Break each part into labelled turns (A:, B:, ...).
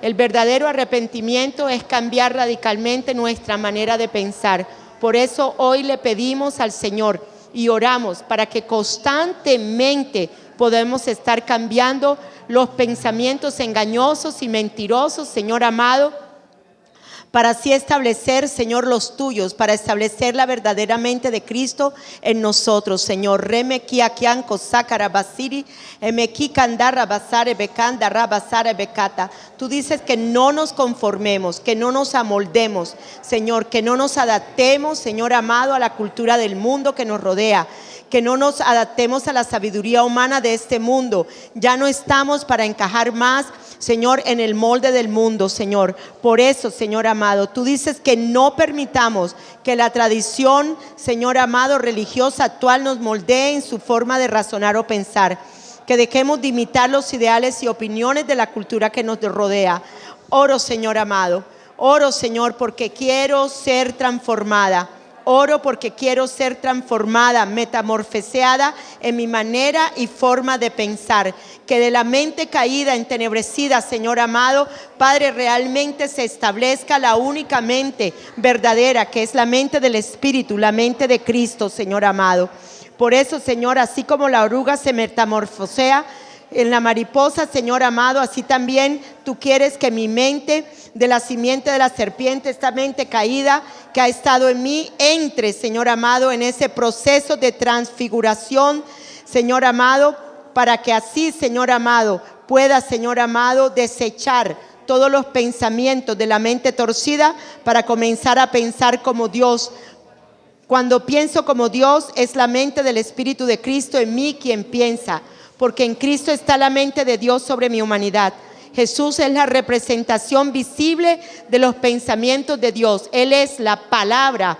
A: El verdadero arrepentimiento es cambiar radicalmente nuestra manera de pensar. Por eso hoy le pedimos al Señor y oramos para que constantemente podamos estar cambiando los pensamientos engañosos y mentirosos, Señor amado, para así establecer, Señor, los tuyos, para establecer la verdaderamente de Cristo en nosotros, Señor. Tú dices que no nos conformemos, que no nos amoldemos, Señor, que no nos adaptemos, Señor amado, a la cultura del mundo que nos rodea, que no nos adaptemos a la sabiduría humana de este mundo. Ya no estamos para encajar más, Señor, en el molde del mundo, Señor. Por eso, Señor amado, tú dices que no permitamos que la tradición, Señor amado, religiosa actual nos moldee en su forma de razonar o pensar. Que dejemos de imitar los ideales y opiniones de la cultura que nos rodea. Oro, Señor amado, oro, Señor, porque quiero ser transformada. Oro porque quiero ser transformada, metamorfoseada en mi manera y forma de pensar. Que de la mente caída, entenebrecida, Señor amado, Padre, realmente se establezca la única mente verdadera, que es la mente del Espíritu, la mente de Cristo, Señor amado. Por eso, Señor, así como la oruga se metamorfosea en la mariposa, Señor amado, así también tú quieres que mi mente, de la simiente de la serpiente, esta mente caída que ha estado en mí, entre, Señor amado, en ese proceso de transfiguración, Señor amado, para que así, Señor amado, pueda, Señor amado, desechar todos los pensamientos de la mente torcida para comenzar a pensar como Dios. Cuando pienso como Dios, es la mente del Espíritu de Cristo en mí quien piensa, porque en Cristo está la mente de Dios sobre mi humanidad. Jesús es la representación visible de los pensamientos de Dios. Él es la palabra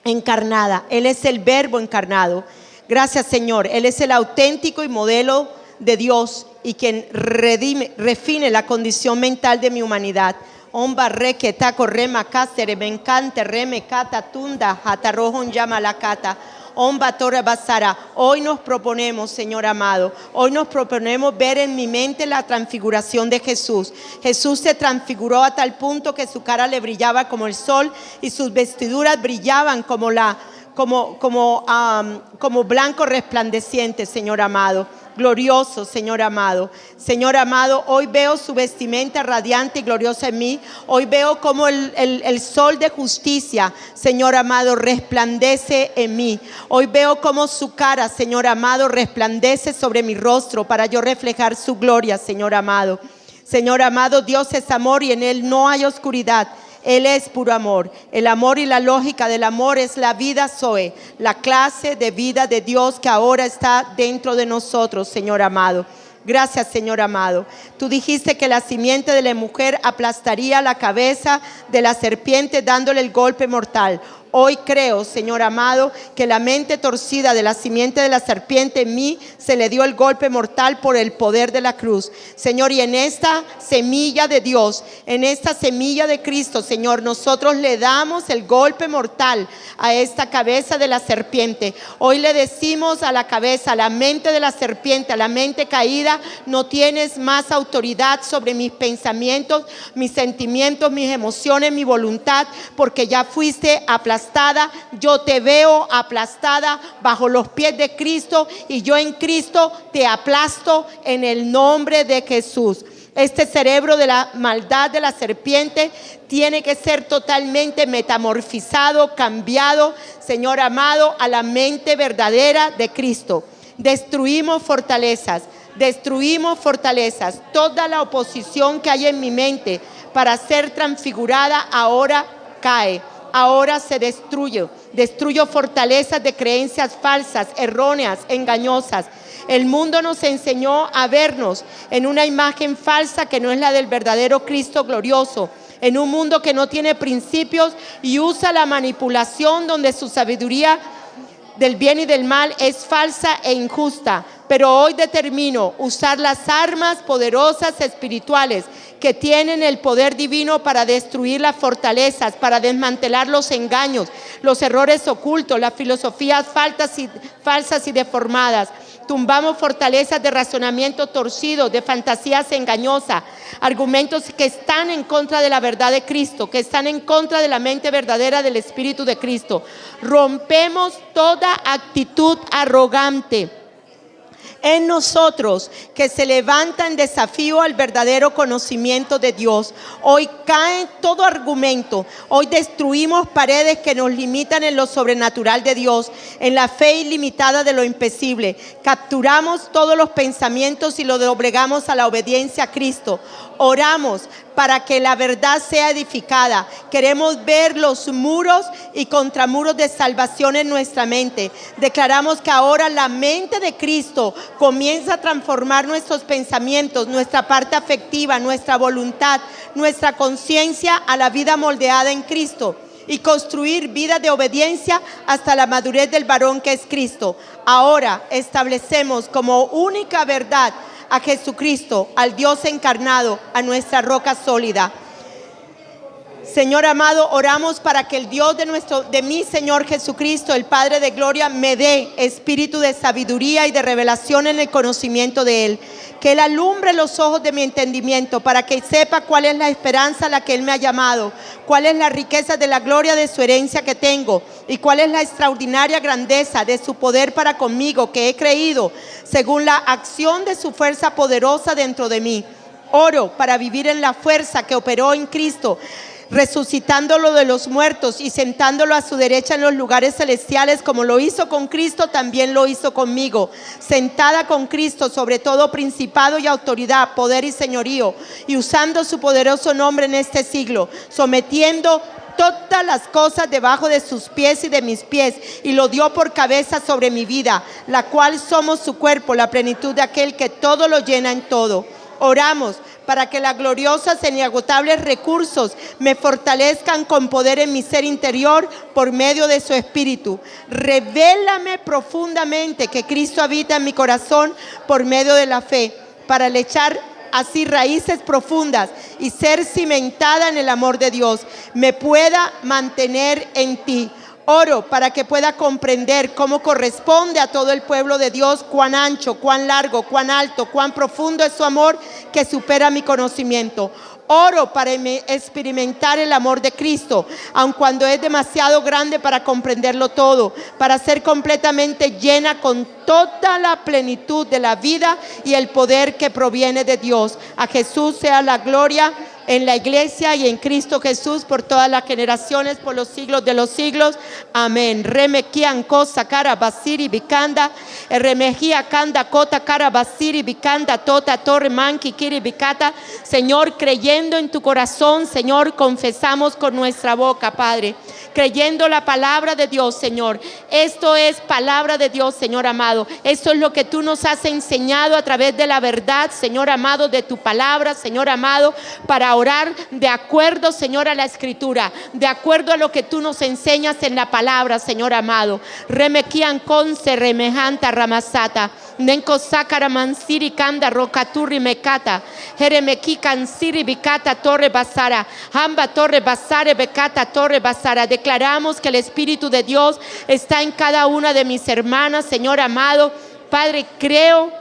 A: encarnada. Él es el verbo encarnado. Gracias, Señor. Él es el auténtico y modelo de Dios y quien refine la condición mental de mi humanidad. Omba requeta correma casere me encante reme cata tunda hatarrojon llama la cata. Hoy nos proponemos, Señor amado, hoy nos proponemos ver en mi mente la transfiguración de Jesús. Jesús se transfiguró a tal punto que su cara le brillaba como el sol y sus vestiduras brillaban como blanco resplandeciente, Señor amado. Glorioso, Señor amado. Señor amado, hoy veo su vestimenta radiante y gloriosa en mí. Hoy veo como el sol de justicia, Señor amado, resplandece en mí. Hoy veo como su cara, Señor amado, resplandece sobre mi rostro para yo reflejar su gloria, Señor amado. Señor amado, Dios es amor y en Él no hay oscuridad. Él es puro amor. El amor y la lógica del amor es la vida Zoe, la clase de vida de Dios que ahora está dentro de nosotros, Señor amado. Gracias, Señor amado. Tú dijiste que la simiente de la mujer aplastaría la cabeza de la serpiente dándole el golpe mortal. Hoy creo, Señor amado, que la mente torcida de la simiente de la serpiente en mí se le dio el golpe mortal por el poder de la cruz. Señor, y en esta semilla de Dios, en esta semilla de Cristo, Señor, nosotros le damos el golpe mortal a esta cabeza de la serpiente. Hoy le decimos a la cabeza, a la mente de la serpiente, a la mente caída, no tienes más autoridad sobre mis pensamientos, mis sentimientos, mis emociones, mi voluntad, porque ya fuiste aplastada. Yo te veo aplastada bajo los pies de Cristo y yo en Cristo te aplasto en el nombre de Jesús. Este cerebro de la maldad de la serpiente tiene que ser totalmente metamorfizado, cambiado, Señor amado, a la mente verdadera de Cristo. Destruimos fortalezas. Toda la oposición que hay en mi mente para ser transfigurada ahora cae. Ahora se destruyo fortalezas de creencias falsas, erróneas, engañosas. El mundo nos enseñó a vernos en una imagen falsa que no es la del verdadero Cristo glorioso, en un mundo que no tiene principios y usa la manipulación donde su sabiduría del bien y del mal es falsa e injusta. Pero hoy determino usar las armas poderosas espirituales que tienen el poder divino para destruir las fortalezas, para desmantelar los engaños, los errores ocultos, las filosofías falsas y deformadas. Tumbamos fortalezas de razonamiento torcido, de fantasías engañosas, argumentos que están en contra de la verdad de Cristo, que están en contra de la mente verdadera del Espíritu de Cristo. Rompemos toda actitud arrogante en nosotros que se levanta en desafío al verdadero conocimiento de Dios. Hoy cae todo argumento. Hoy destruimos paredes que nos limitan en lo sobrenatural de Dios, en la fe ilimitada de lo impesible. Capturamos todos los pensamientos y los doblegamos a la obediencia a Cristo. Oramos para que la verdad sea edificada. Queremos ver los muros y contramuros de salvación en nuestra mente. Declaramos que ahora la mente de Cristo comienza a transformar nuestros pensamientos, nuestra parte afectiva, nuestra voluntad, nuestra conciencia a la vida moldeada en Cristo, y construir vida de obediencia hasta la madurez del varón que es Cristo. Ahora establecemos como única verdad a Jesucristo, al Dios encarnado, a nuestra roca sólida. Señor amado, oramos para que el Dios de mi Señor Jesucristo, el Padre de gloria, me dé espíritu de sabiduría y de revelación en el conocimiento de Él. Que Él alumbre los ojos de mi entendimiento para que sepa cuál es la esperanza a la que Él me ha llamado, cuál es la riqueza de la gloria de su herencia que tengo y cuál es la extraordinaria grandeza de su poder para conmigo, que he creído según la acción de su fuerza poderosa dentro de mí. Oro para vivir en la fuerza que operó en Cristo, resucitándolo de los muertos y sentándolo a su derecha en los lugares celestiales, como lo hizo con Cristo, también lo hizo conmigo, sentada con Cristo sobre todo principado y autoridad, poder y señorío, y usando su poderoso nombre en este siglo, sometiendo todas las cosas debajo de sus pies y de mis pies, y lo dio por cabeza sobre mi vida, la cual somos su cuerpo, la plenitud de aquel que todo lo llena en todo. Oramos para que las gloriosas e inagotables recursos me fortalezcan con poder en mi ser interior por medio de su Espíritu. Revélame profundamente que Cristo habita en mi corazón por medio de la fe, para echar así raíces profundas y ser cimentada en el amor de Dios, me pueda mantener en ti. Oro para que pueda comprender cómo corresponde a todo el pueblo de Dios cuán ancho, cuán largo, cuán alto, cuán profundo es su amor que supera mi conocimiento. Oro para experimentar el amor de Cristo, aun cuando es demasiado grande para comprenderlo todo, para ser completamente llena con toda la plenitud de la vida y el poder que proviene de Dios. A Jesús sea la gloria en la iglesia y en Cristo Jesús por todas las generaciones, por los siglos de los siglos. Amén. Remequian cosa cara basiri bicanda, remejía canda cota cara basiri bicanda tota torre manqui kiri bicata. Señor, creyendo en tu corazón, Señor, confesamos con nuestra boca, Padre, creyendo la palabra de Dios, Señor. Esto es palabra de Dios, Señor amado. Esto es lo que tú nos has enseñado a través de la verdad, Señor amado, de tu palabra, Señor amado, para orar de acuerdo, Señor, a la Escritura, de acuerdo a lo que tú nos enseñas en la palabra, Señor amado. Remequian conce remejanta ramasata, nenco sácara mansiri kanda rocaturri mecata, jeremeki cansiri bicata torre basara, hamba torre basare becata torre basara. Declaramos que el Espíritu de Dios está en cada una de mis hermanas, Señor amado. Padre, creo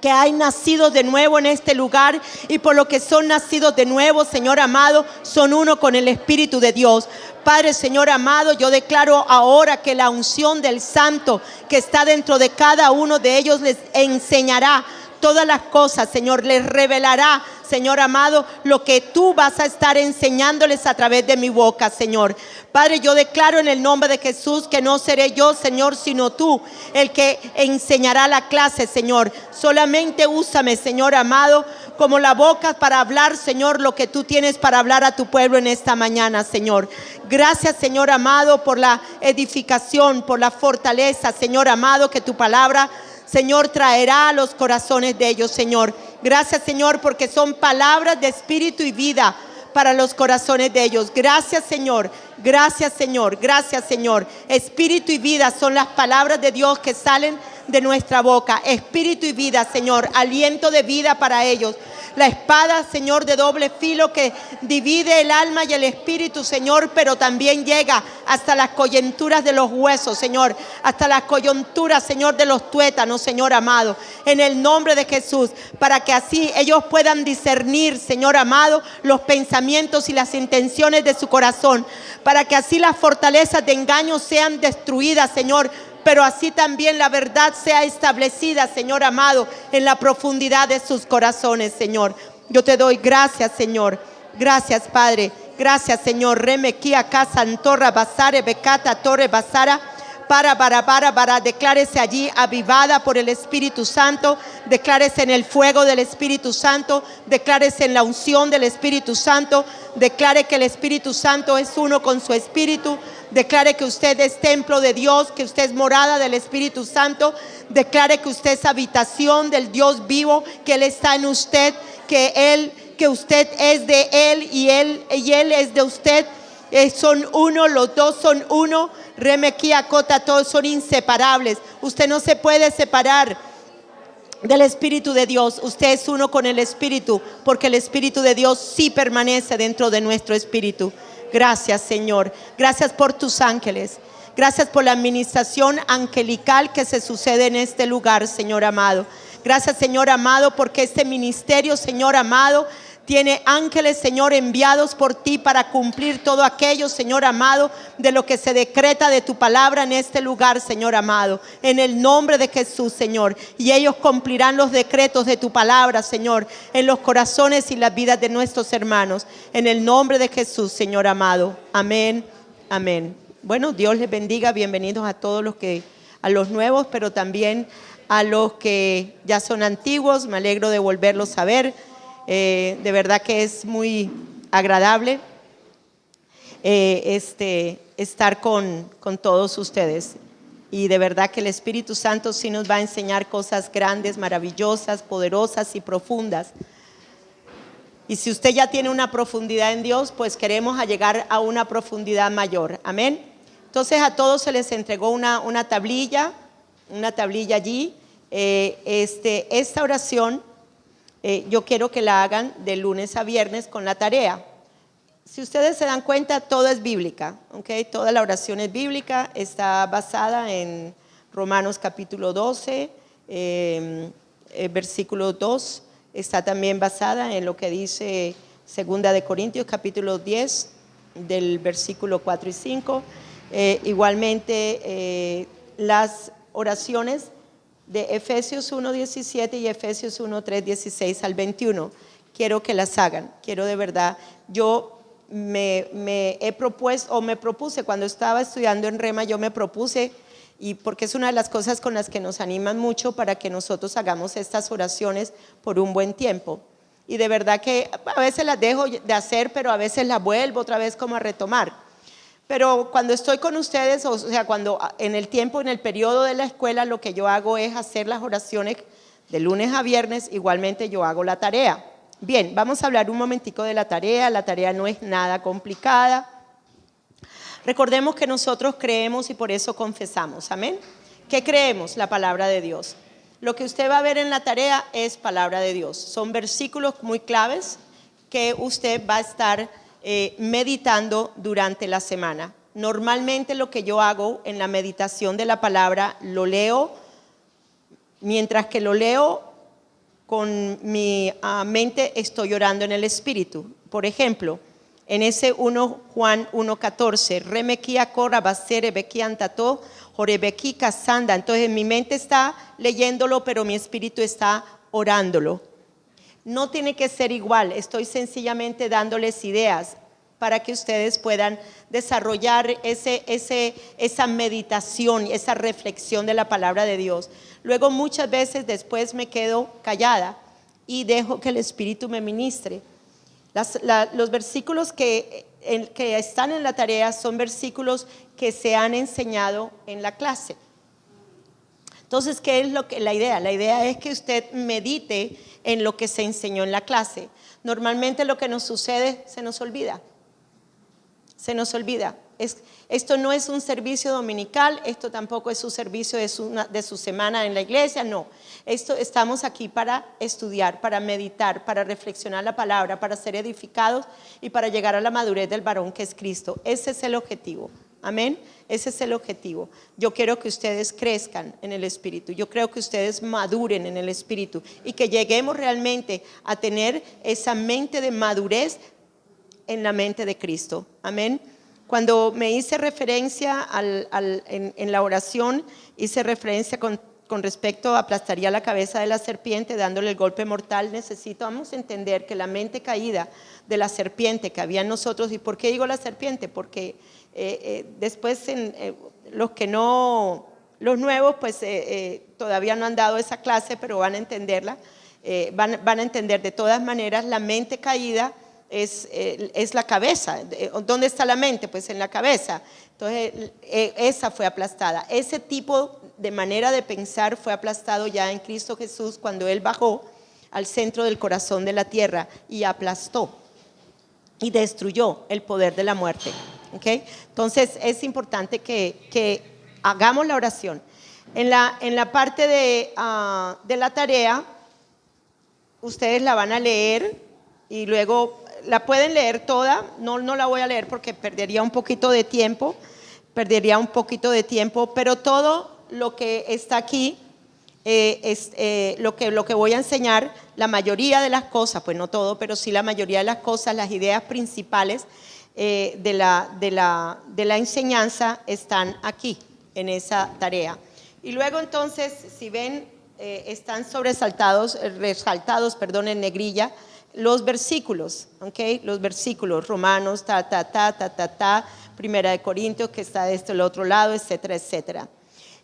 A: que hay nacidos de nuevo en este lugar, y por lo que son nacidos de nuevo, Señor amado, son uno con el Espíritu de Dios. Padre, Señor amado, yo declaro ahora que la unción del Santo que está dentro de cada uno de ellos les enseñará todas las cosas, Señor, les revelará, Señor amado, lo que tú vas a estar enseñándoles a través de mi boca, Señor. Padre, yo declaro en el nombre de Jesús que no seré yo, Señor, sino tú el que enseñará la clase, Señor. Solamente úsame, Señor amado, como la boca para hablar, Señor, lo que tú tienes para hablar a tu pueblo en esta mañana, Señor. Gracias, Señor amado, por la edificación, por la fortaleza, Señor amado, que tu palabra, Señor, traerá a los corazones de ellos, Señor. Gracias, Señor, porque son palabras de espíritu y vida para los corazones de ellos. Gracias, Señor. Gracias, Señor. Gracias, Señor. Espíritu y vida son las palabras de Dios que salen de nuestra boca. Espíritu y vida, Señor, aliento de vida para ellos. La espada, Señor, de doble filo que divide el alma y el espíritu, Señor, pero también llega hasta las coyunturas de los huesos, Señor, hasta las coyunturas, Señor, de los tuétanos, Señor amado, en el nombre de Jesús, para que así ellos puedan discernir, Señor amado, los pensamientos y las intenciones de su corazón, para que así las fortalezas de engaño sean destruidas, Señor, pero así también la verdad sea establecida, Señor amado, en la profundidad de sus corazones, Señor. Yo te doy gracias, Señor. Gracias, Padre. Gracias, Señor. Remequía, casa, antorra, basare, becata, torre, basara. Para, declárese allí avivada por el Espíritu Santo, declárese en el fuego del Espíritu Santo, declárese en la unción del Espíritu Santo, declare que el Espíritu Santo es uno con su Espíritu, declare que usted es templo de Dios, que usted es morada del Espíritu Santo, declare que usted es habitación del Dios vivo, que Él está en usted, que usted es de Él y Él es de usted. Son uno, los dos son uno. Remequía, cota, todos son inseparables. Usted no se puede separar del Espíritu de Dios. Usted es uno con el Espíritu, porque el Espíritu de Dios sí permanece dentro de nuestro espíritu. Gracias, Señor. Gracias por tus ángeles. Gracias por la administración angelical que se sucede en este lugar, Señor amado. Gracias, Señor amado, porque este ministerio, Señor amado, tiene ángeles, Señor, enviados por ti para cumplir todo aquello, Señor amado, de lo que se decreta de tu palabra en este lugar, Señor amado, en el nombre de Jesús, Señor. Y ellos cumplirán los decretos de tu palabra, Señor, en los corazones y las vidas de nuestros hermanos, en el nombre de Jesús, Señor amado. Amén, amén. Bueno, Dios les bendiga. Bienvenidos a todos a los nuevos, pero también a los que ya son antiguos. Me alegro de volverlos a ver. De verdad que es muy agradable estar con todos ustedes, y de verdad que el Espíritu Santo sí nos va a enseñar cosas grandes, maravillosas, poderosas y profundas. Y si usted ya tiene una profundidad en Dios, pues queremos llegar a una profundidad mayor. Amén. Entonces a todos se les entregó una tablilla allí. Esta oración yo quiero que la hagan de lunes a viernes con la tarea. Si ustedes se dan cuenta, todo es bíblica, ¿okay? Toda la oración es bíblica, está basada en Romanos capítulo 12, versículo 2. Está también basada en lo que dice Segunda de Corintios capítulo 10, del versículo 4 y 5. Igualmente las oraciones de Efesios 1:17 y Efesios 1:3:16 al 21. Quiero que las hagan. Quiero de verdad. Yo me propuse cuando estaba estudiando en Rema, yo me propuse, y porque es una de las cosas con las que nos animan mucho para que nosotros hagamos estas oraciones por un buen tiempo. Y de verdad que a veces las dejo de hacer, pero a veces las vuelvo otra vez como a retomar. Pero cuando estoy con ustedes, o sea, cuando en el periodo de la escuela, lo que yo hago es hacer las oraciones de lunes a viernes. Igualmente yo hago la tarea. Bien, vamos a hablar un momentico de la tarea. La tarea no es nada complicada. Recordemos que nosotros creemos y por eso confesamos. Amén. ¿Qué creemos? La palabra de Dios. Lo que usted va a ver en la tarea es palabra de Dios. Son versículos muy claves que usted va a estar meditando durante la semana. Normalmente lo que yo hago en la meditación de la palabra, lo leo. Mientras que lo leo, con mi mente estoy orando en el Espíritu. Por ejemplo, en ese 1 Juan 1:14, remequía corra basere bequiantato jorebequi casanda. Entonces mi mente está leyéndolo, pero mi espíritu está orándolo. No tiene que ser igual, estoy sencillamente dándoles ideas para que ustedes puedan desarrollar esa meditación, esa reflexión de la palabra de Dios. Luego muchas veces después me quedo callada y dejo que el Espíritu me ministre. Los versículos que están en la tarea son versículos que se han enseñado en la clase. Entonces, ¿qué es la idea? La idea es que usted medite en lo que se enseñó en la clase. Normalmente lo que nos sucede, se nos olvida. Esto no es un servicio dominical, esto tampoco es un servicio de su semana en la iglesia, no. Estamos aquí para estudiar, para meditar, para reflexionar la palabra, para ser edificados y para llegar a la madurez del varón que es Cristo. Ese es el objetivo. Amén. Ese es el objetivo. Yo quiero que ustedes crezcan en el Espíritu. Yo creo que ustedes maduren en el Espíritu y que lleguemos realmente a tener esa mente de madurez en la mente de Cristo. Amén. Cuando me hice referencia en la oración, hice referencia con respecto a aplastaría la cabeza de la serpiente dándole el golpe mortal. Necesitamos entender que la mente caída de la serpiente que había en nosotros, ¿y por qué digo la serpiente? Porque después los nuevos pues todavía no han dado esa clase, pero van a entenderla, van a entender de todas maneras. La mente caída es la cabeza. ¿Dónde está la mente? Pues en la cabeza. Entonces esa fue aplastada. Ese tipo de manera de pensar fue aplastado ya en Cristo Jesús cuando Él bajó al centro del corazón de la tierra y aplastó y destruyó el poder de la muerte. ¿Okay? Entonces es importante que hagamos la oración. En la parte de la tarea, ustedes la van a leer y luego la pueden leer toda. No la voy a leer porque perdería un poquito de tiempo, pero todo lo que está aquí es lo que voy a enseñar. La mayoría de las cosas, pues no todo, pero sí la mayoría de las cosas, las ideas principales de la enseñanza están aquí en esa tarea. Y luego entonces, si ven, están resaltados en negrilla los versículos, ¿okay? Los versículos, Romanos, Primera de Corintios, que está de este al otro lado, etcétera, etcétera.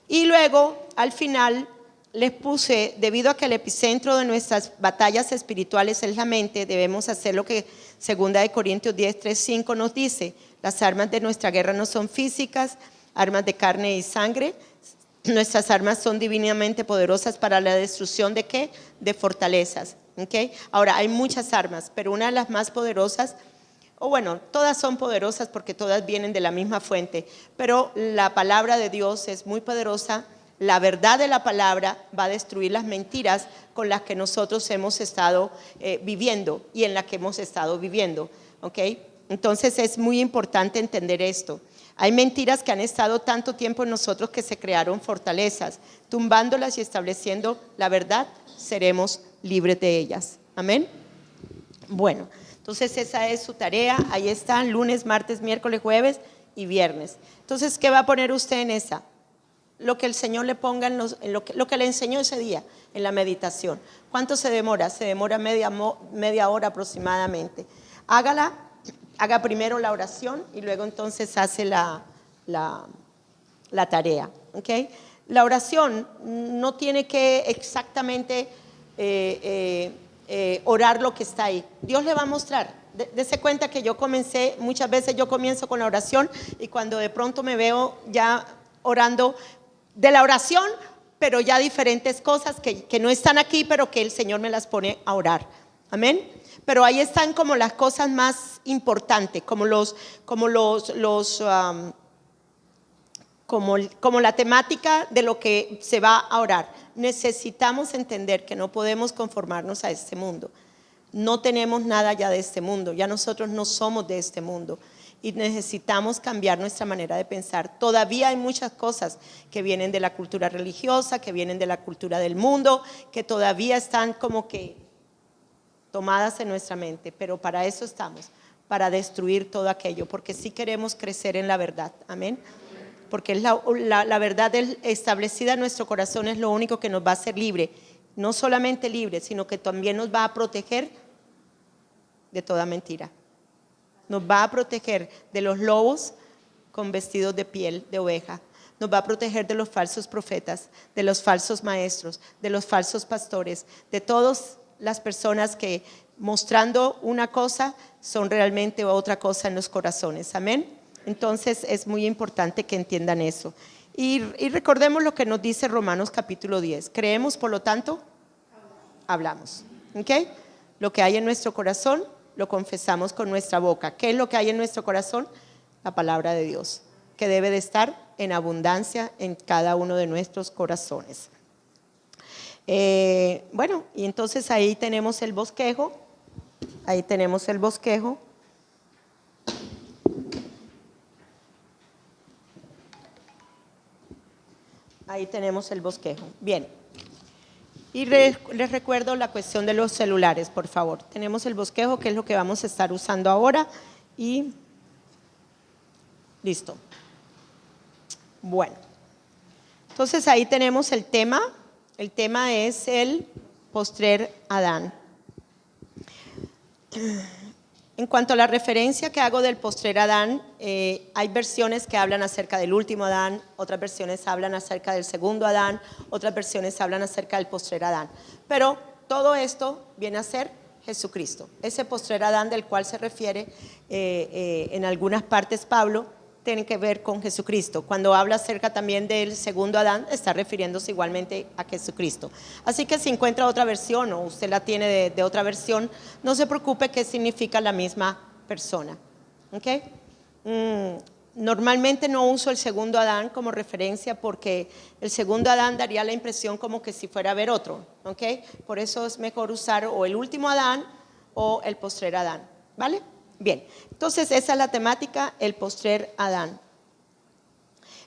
A: Y luego, al final, les puse, debido a que el epicentro de nuestras batallas espirituales es la mente, debemos hacer lo que 2 de Corintios 10, 3, 5 nos dice: las armas de nuestra guerra no son físicas, armas de carne y sangre. Nuestras armas son divinamente poderosas para la destrucción ¿de qué? De fortalezas. ¿Okay? Ahora, hay muchas armas, pero una de las más poderosas, todas son poderosas porque todas vienen de la misma fuente, pero la palabra de Dios es muy poderosa. La verdad de la palabra va a destruir las mentiras con las que nosotros hemos estado viviendo y en las que hemos estado viviendo. ¿Okay? Entonces es muy importante entender esto. Hay mentiras que han estado tanto tiempo en nosotros que se crearon fortalezas. Tumbándolas y estableciendo la verdad, seremos libres de ellas. Amén. Bueno, entonces esa es su tarea. Ahí están: lunes, martes, miércoles, jueves y viernes. Entonces, ¿qué va a poner usted en esa? Lo que el Señor le ponga en lo que le enseñó ese día en la meditación. ¿Cuánto se demora? Se demora media hora aproximadamente. Haga primero la oración y luego entonces hace la tarea. ¿Okay? La oración no tiene que exactamente orar lo que está ahí. Dios le va a mostrar. Dese cuenta que muchas veces yo comienzo con la oración y cuando de pronto me veo ya orando de la oración, pero ya diferentes cosas que no están aquí, pero que el Señor me las pone a orar. Amén. Pero ahí están como las cosas más importantes, como la temática de lo que se va a orar. Necesitamos entender que no podemos conformarnos a este mundo. No tenemos nada ya de este mundo, ya nosotros no somos de este mundo y necesitamos cambiar nuestra manera de pensar. Todavía hay muchas cosas que vienen de la cultura religiosa, que vienen de la cultura del mundo, que todavía están como que tomadas en nuestra mente, pero para eso estamos, para destruir todo aquello, porque sí queremos crecer en la verdad. Amén. Porque es la verdad establecida en nuestro corazón es lo único que nos va a hacer libre. No solamente libre, sino que también nos va a proteger de toda mentira. Nos va a proteger de los lobos con vestidos de piel de oveja. Nos va a proteger de los falsos profetas, de los falsos maestros, de los falsos pastores, de todas las personas que mostrando una cosa son realmente otra cosa en los corazones. Amén. Entonces es muy importante que entiendan eso. Y recordemos lo que nos dice Romanos capítulo 10. Creemos, por lo tanto, hablamos. ¿Okay? Lo que hay en nuestro corazón lo confesamos con nuestra boca. ¿Qué es lo que hay en nuestro corazón? la palabra de Dios, que debe de estar en abundancia en cada uno de nuestros corazones. Bueno, y entonces ahí tenemos el bosquejo. Ahí tenemos el bosquejo. Ahí tenemos el bosquejo. Bien. Y les recuerdo la cuestión de los celulares, por favor. Tenemos el bosquejo, que es lo que vamos a estar usando ahora. Y listo. Bueno. Entonces ahí tenemos el tema. El tema es el postrer Adán. En cuanto a la referencia que hago del postrer Adán, hay versiones que hablan acerca del último Adán, otras versiones hablan acerca del segundo Adán, otras versiones hablan acerca del postrer Adán. Pero todo esto viene a ser Jesucristo. Ese postrer Adán del cual se refiere en algunas partes Pablo, tiene que ver con Jesucristo. Cuando habla acerca también del segundo Adán, está refiriéndose igualmente a Jesucristo. Así que si encuentra otra versión o usted la tiene de otra versión, no se preocupe, que significa la misma persona. ¿Okay? Normalmente no uso el segundo Adán como referencia, porque el segundo Adán daría la impresión como que si fuera a haber otro. ¿Okay? Por eso es mejor usar o el último Adán o el postrer Adán. ¿Vale? Bien, entonces esa es la temática, el postrer Adán.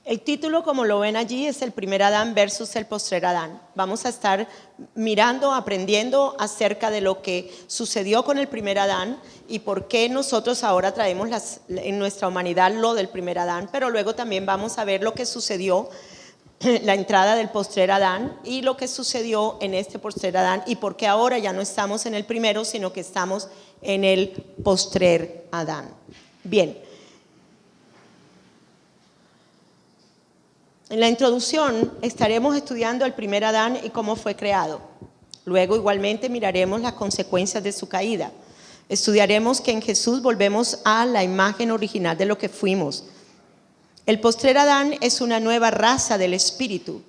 A: El título, como lo ven allí, es el primer Adán versus el postrer Adán. Vamos a estar mirando, aprendiendo acerca de lo que sucedió con el primer Adán y por qué nosotros ahora traemos en nuestra humanidad lo del primer Adán, pero luego también vamos a ver lo que sucedió, la entrada del postrer Adán y lo que sucedió en este postrer Adán y por qué ahora ya no estamos en el primero, sino que estamos en el postrer Adán. Bien. En la introducción estaremos estudiando el primer Adán y cómo fue creado. Luego igualmente miraremos las consecuencias de su caída. Estudiaremos que en Jesús volvemos a la imagen original de lo que fuimos. El postrer Adán es una nueva raza del espíritu.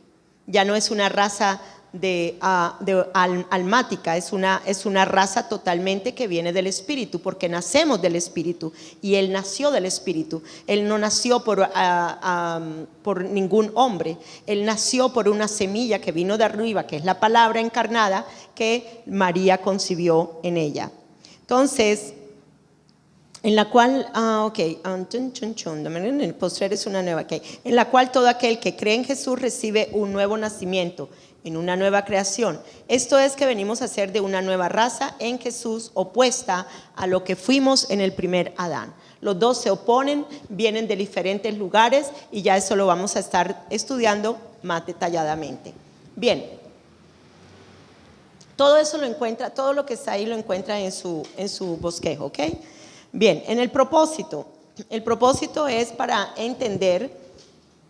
A: Ya no es una raza almática, es una raza totalmente que viene del espíritu, porque nacemos del espíritu y él nació del espíritu. Él no nació por ningún hombre, él nació por una semilla que vino de arriba, que es la palabra encarnada que María concibió en ella. Entonces, en la cual, el postrer es una nueva, en la cual todo aquel que cree en Jesús recibe un nuevo nacimiento, en una nueva creación. Esto es que venimos a ser de una nueva raza en Jesús, opuesta a lo que fuimos en el primer Adán. Los dos se oponen, vienen de diferentes lugares y ya eso lo vamos a estar estudiando más detalladamente. Bien, todo eso lo encuentra, todo lo que está ahí lo encuentra en su bosquejo, ¿ok? Bien, en el propósito es para entender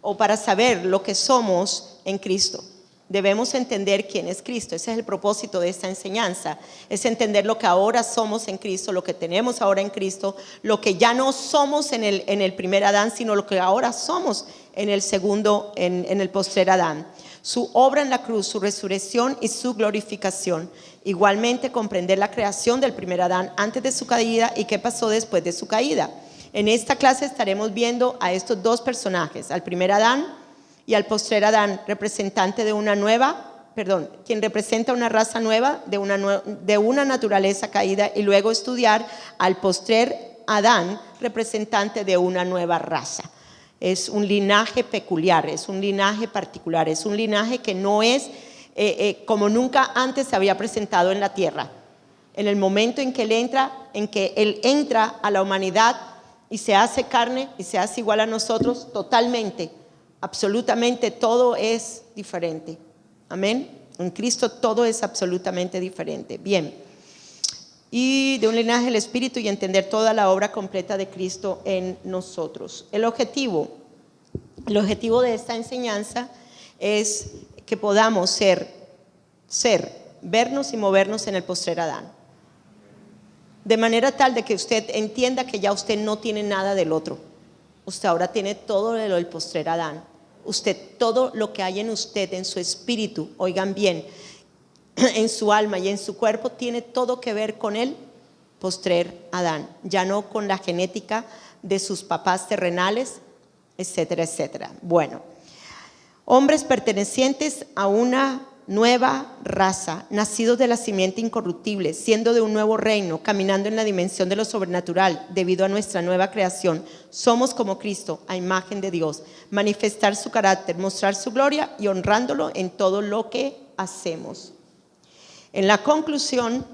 A: o para saber lo que somos en Cristo. Debemos entender quién es Cristo. Ese es el propósito de esta enseñanza. Es entender lo que ahora somos en Cristo, lo que tenemos ahora en Cristo, lo que ya no somos en el primer Adán, sino lo que ahora somos en el segundo, en el postrer Adán. Su obra en la cruz, su resurrección y su glorificación. Igualmente comprender la creación del primer Adán antes de su caída y qué pasó después de su caída. En esta clase estaremos viendo a estos dos personajes, al primer Adán y al postrer Adán, representante de una nueva, quien representa una raza nueva, de una naturaleza caída, y luego estudiar al postrer Adán, representante de una nueva raza. Es un linaje peculiar, es un linaje particular, es un linaje que no es como nunca antes se había presentado en la tierra. En el momento en que él entra a la humanidad y se hace carne y se hace igual a nosotros, totalmente, absolutamente todo es diferente. Amén. En Cristo todo es absolutamente diferente. Bien. Y de un linaje del Espíritu y entender toda la obra completa de Cristo en nosotros. El objetivo de esta enseñanza es que podamos vernos y movernos en el postrer Adán. De manera tal de que usted entienda que ya usted no tiene nada del otro. Usted ahora tiene todo de lo del postrer Adán. Usted, todo lo que hay en usted, en su espíritu, oigan bien, en su alma y en su cuerpo, tiene todo que ver con el postrer Adán, ya no con la genética de sus papás terrenales, etcétera, etcétera. Bueno, hombres pertenecientes a una nueva raza, nacidos de la simiente incorruptible, siendo de un nuevo reino, caminando en la dimensión de lo sobrenatural, debido a nuestra nueva creación. Somos como Cristo, a imagen de Dios, manifestar su carácter, mostrar su gloria y honrándolo en todo lo que hacemos. En la conclusión,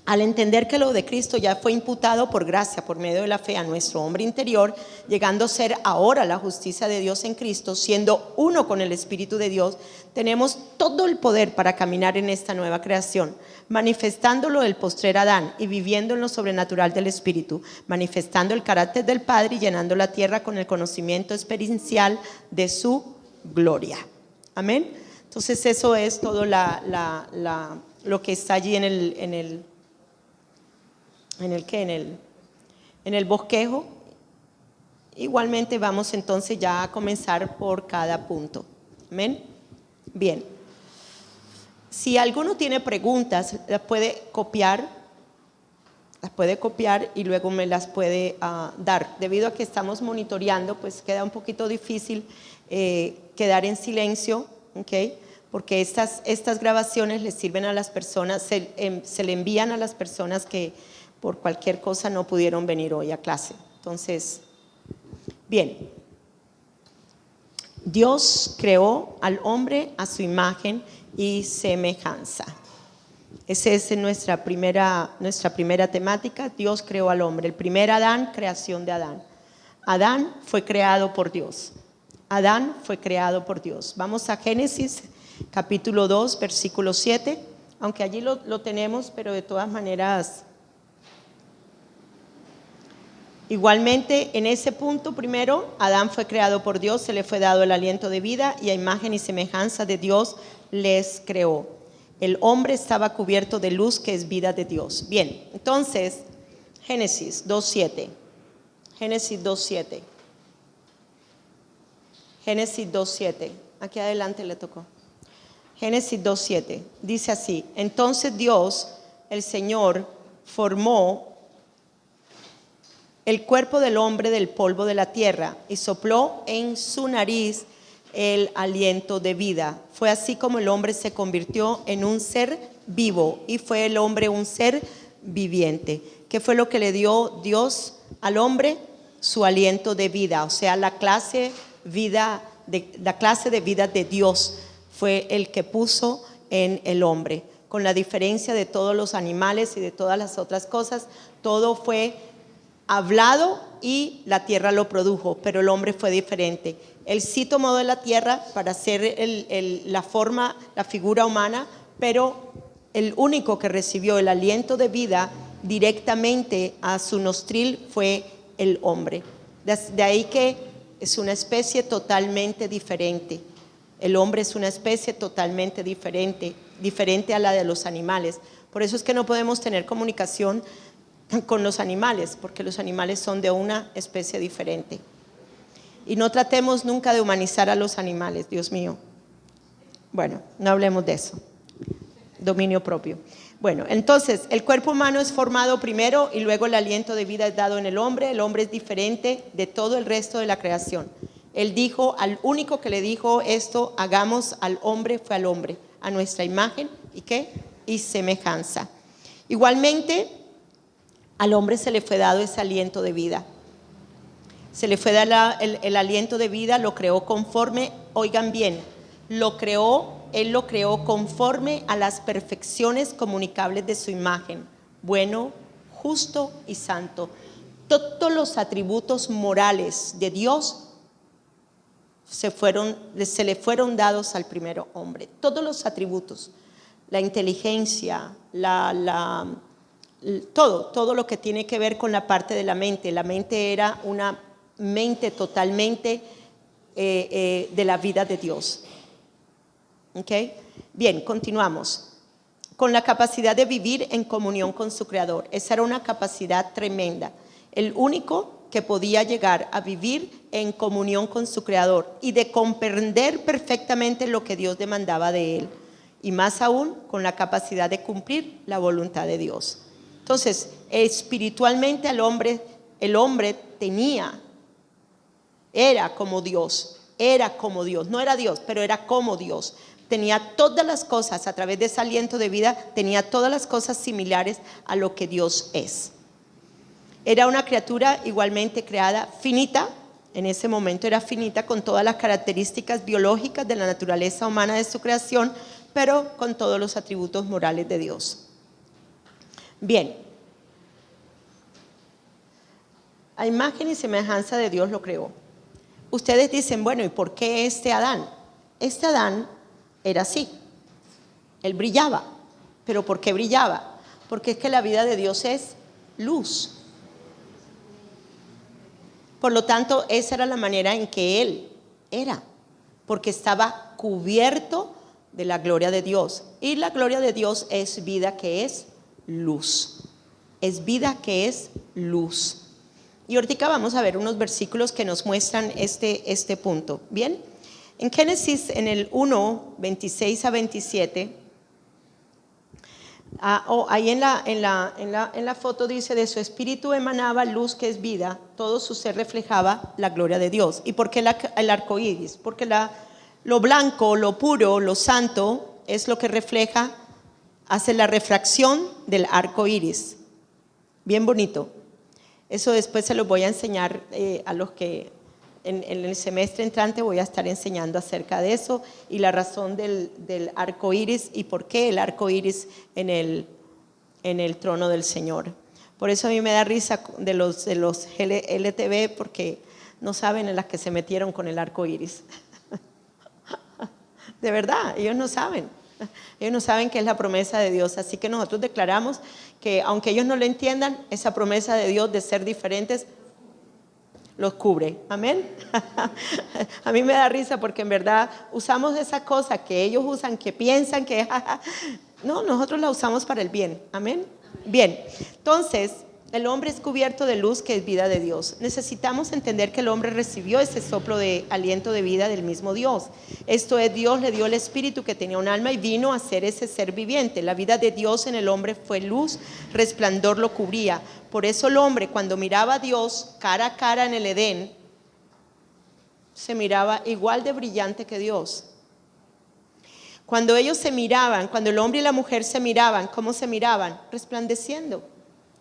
A: al entender que lo de Cristo ya fue imputado por gracia, por medio de la fe a nuestro hombre interior, llegando a ser ahora la justicia de Dios en Cristo, siendo uno con el Espíritu de Dios, tenemos todo el poder para caminar en esta nueva creación, manifestándolo del postrer Adán y viviendo en lo sobrenatural del Espíritu, manifestando el carácter del Padre y llenando la tierra con el conocimiento experiencial de su gloria. Amén. Entonces eso es todo lo que está allí en el bosquejo. Igualmente vamos entonces ya a comenzar por cada punto. Amén. Bien. Si alguno tiene preguntas, las puede copiar y luego me las puede dar. Debido a que estamos monitoreando, pues queda un poquito difícil quedar en silencio, ¿ok? Porque estas grabaciones les sirven a las personas, se le envían a las personas que por cualquier cosa no pudieron venir hoy a clase. Entonces, bien, Dios creó al hombre a su imagen y semejanza. Esa es nuestra primera temática. Dios creó al hombre. El primer Adán, creación de Adán. Adán fue creado por Dios. Adán fue creado por Dios. Vamos a Génesis capítulo 2, versículo 7. Aunque allí lo tenemos, pero de todas maneras... Igualmente, en ese punto primero, Adán fue creado por Dios, se le fue dado el aliento de vida y a imagen y semejanza de Dios les creó. El hombre estaba cubierto de luz, que es vida de Dios. Bien, entonces, Génesis 2:7. Génesis 2:7. Génesis 2:7. Aquí adelante le tocó. Génesis 2:7. Dice así: entonces Dios, el Señor, formó el cuerpo del hombre del polvo de la tierra y sopló en su nariz el aliento de vida. Fue así como el hombre se convirtió en un ser vivo y fue el hombre un ser viviente. ¿Qué fue lo que le dio Dios al hombre? Su aliento de vida, o sea, la clase de vida de Dios fue el que puso en el hombre. Con la diferencia de todos los animales y de todas las otras cosas, todo fue hablado y la tierra lo produjo, pero el hombre fue diferente. Él sí tomó de la tierra para hacer la forma, la figura humana, pero el único que recibió el aliento de vida directamente a su nostril fue el hombre. De ahí que es una especie totalmente diferente. El hombre es una especie totalmente diferente a la de los animales. Por eso es que no podemos tener comunicación con los animales, porque los animales son de una especie diferente. Y no tratemos nunca de humanizar a los animales, Dios mío. Bueno, no hablemos de eso. Dominio propio. Bueno, entonces, el cuerpo humano es formado primero y luego el aliento de vida es dado en el hombre. El hombre es diferente de todo el resto de la creación. Él dijo, al único que le dijo esto, hagamos al hombre, fue al hombre, a nuestra imagen y ¿qué? Y semejanza. Igualmente, al hombre se le fue dado ese aliento de vida. Se le fue dado el aliento de vida, lo creó conforme, oigan bien, él lo creó conforme a las perfecciones comunicables de su imagen, bueno, justo y santo. Todos los atributos morales de Dios se le fueron dados al primer hombre. Todos los atributos, la inteligencia, todo lo que tiene que ver con la parte de la mente. La mente era una mente totalmente de la vida de Dios. ¿Ok? Bien, continuamos. Con la capacidad de vivir en comunión con su Creador. Esa era una capacidad tremenda. El único que podía llegar a vivir en comunión con su Creador y de comprender perfectamente lo que Dios demandaba de él. Y más aún, con la capacidad de cumplir la voluntad de Dios. Entonces, espiritualmente el hombre era como Dios, no era Dios, pero era como Dios. Tenía todas las cosas, a través de ese aliento de vida, tenía todas las cosas similares a lo que Dios es. Era una criatura igualmente creada, finita, en ese momento era finita, con todas las características biológicas de la naturaleza humana de su creación, pero con todos los atributos morales de Dios. Bien, a imagen y semejanza de Dios lo creó. Ustedes dicen, bueno, ¿y por qué este Adán? Este Adán era así, él brillaba. ¿Pero por qué brillaba? Porque es que la vida de Dios es luz. Por lo tanto, esa era la manera en que él era, porque estaba cubierto de la gloria de Dios. Y la gloria de Dios es vida que es luz. Es vida que es luz. Y ahorita vamos a ver unos versículos que nos muestran este punto. Bien, en Génesis, en el 1, 26 a 27, ahí en la foto dice: de su espíritu emanaba luz que es vida, todo su ser reflejaba la gloria de Dios. ¿Y por qué el arco iris? Porque lo blanco, lo puro, lo santo es lo que refleja, hace la refracción del arco iris. Bien bonito. Eso después se los voy a enseñar a los que en el semestre entrante voy a estar enseñando acerca de eso y la razón del arco iris y por qué el arco iris en el trono del Señor. Por eso a mí me da risa de los LTV, porque no saben en las que se metieron con el arco iris. De verdad, ellos no saben. Ellos no saben qué es la promesa de Dios. Así que nosotros declaramos que aunque ellos no lo entiendan, esa promesa de Dios de ser diferentes los cubre. Amén. A mí me da risa porque en verdad usamos esa cosa que ellos usan, que piensan que no, nosotros la usamos para el bien. Amén. Bien, entonces el hombre es cubierto de luz que es vida de Dios. Necesitamos entender que el hombre recibió ese soplo de aliento de vida del mismo Dios. Esto es, Dios le dio el espíritu que tenía un alma y vino a ser ese ser viviente. La vida de Dios en el hombre fue luz, resplandor lo cubría. Por eso el hombre, cuando miraba a Dios cara a cara en el Edén, se miraba igual de brillante que Dios. Cuando ellos se miraban, cuando el hombre y la mujer se miraban, ¿cómo se miraban? Resplandeciendo.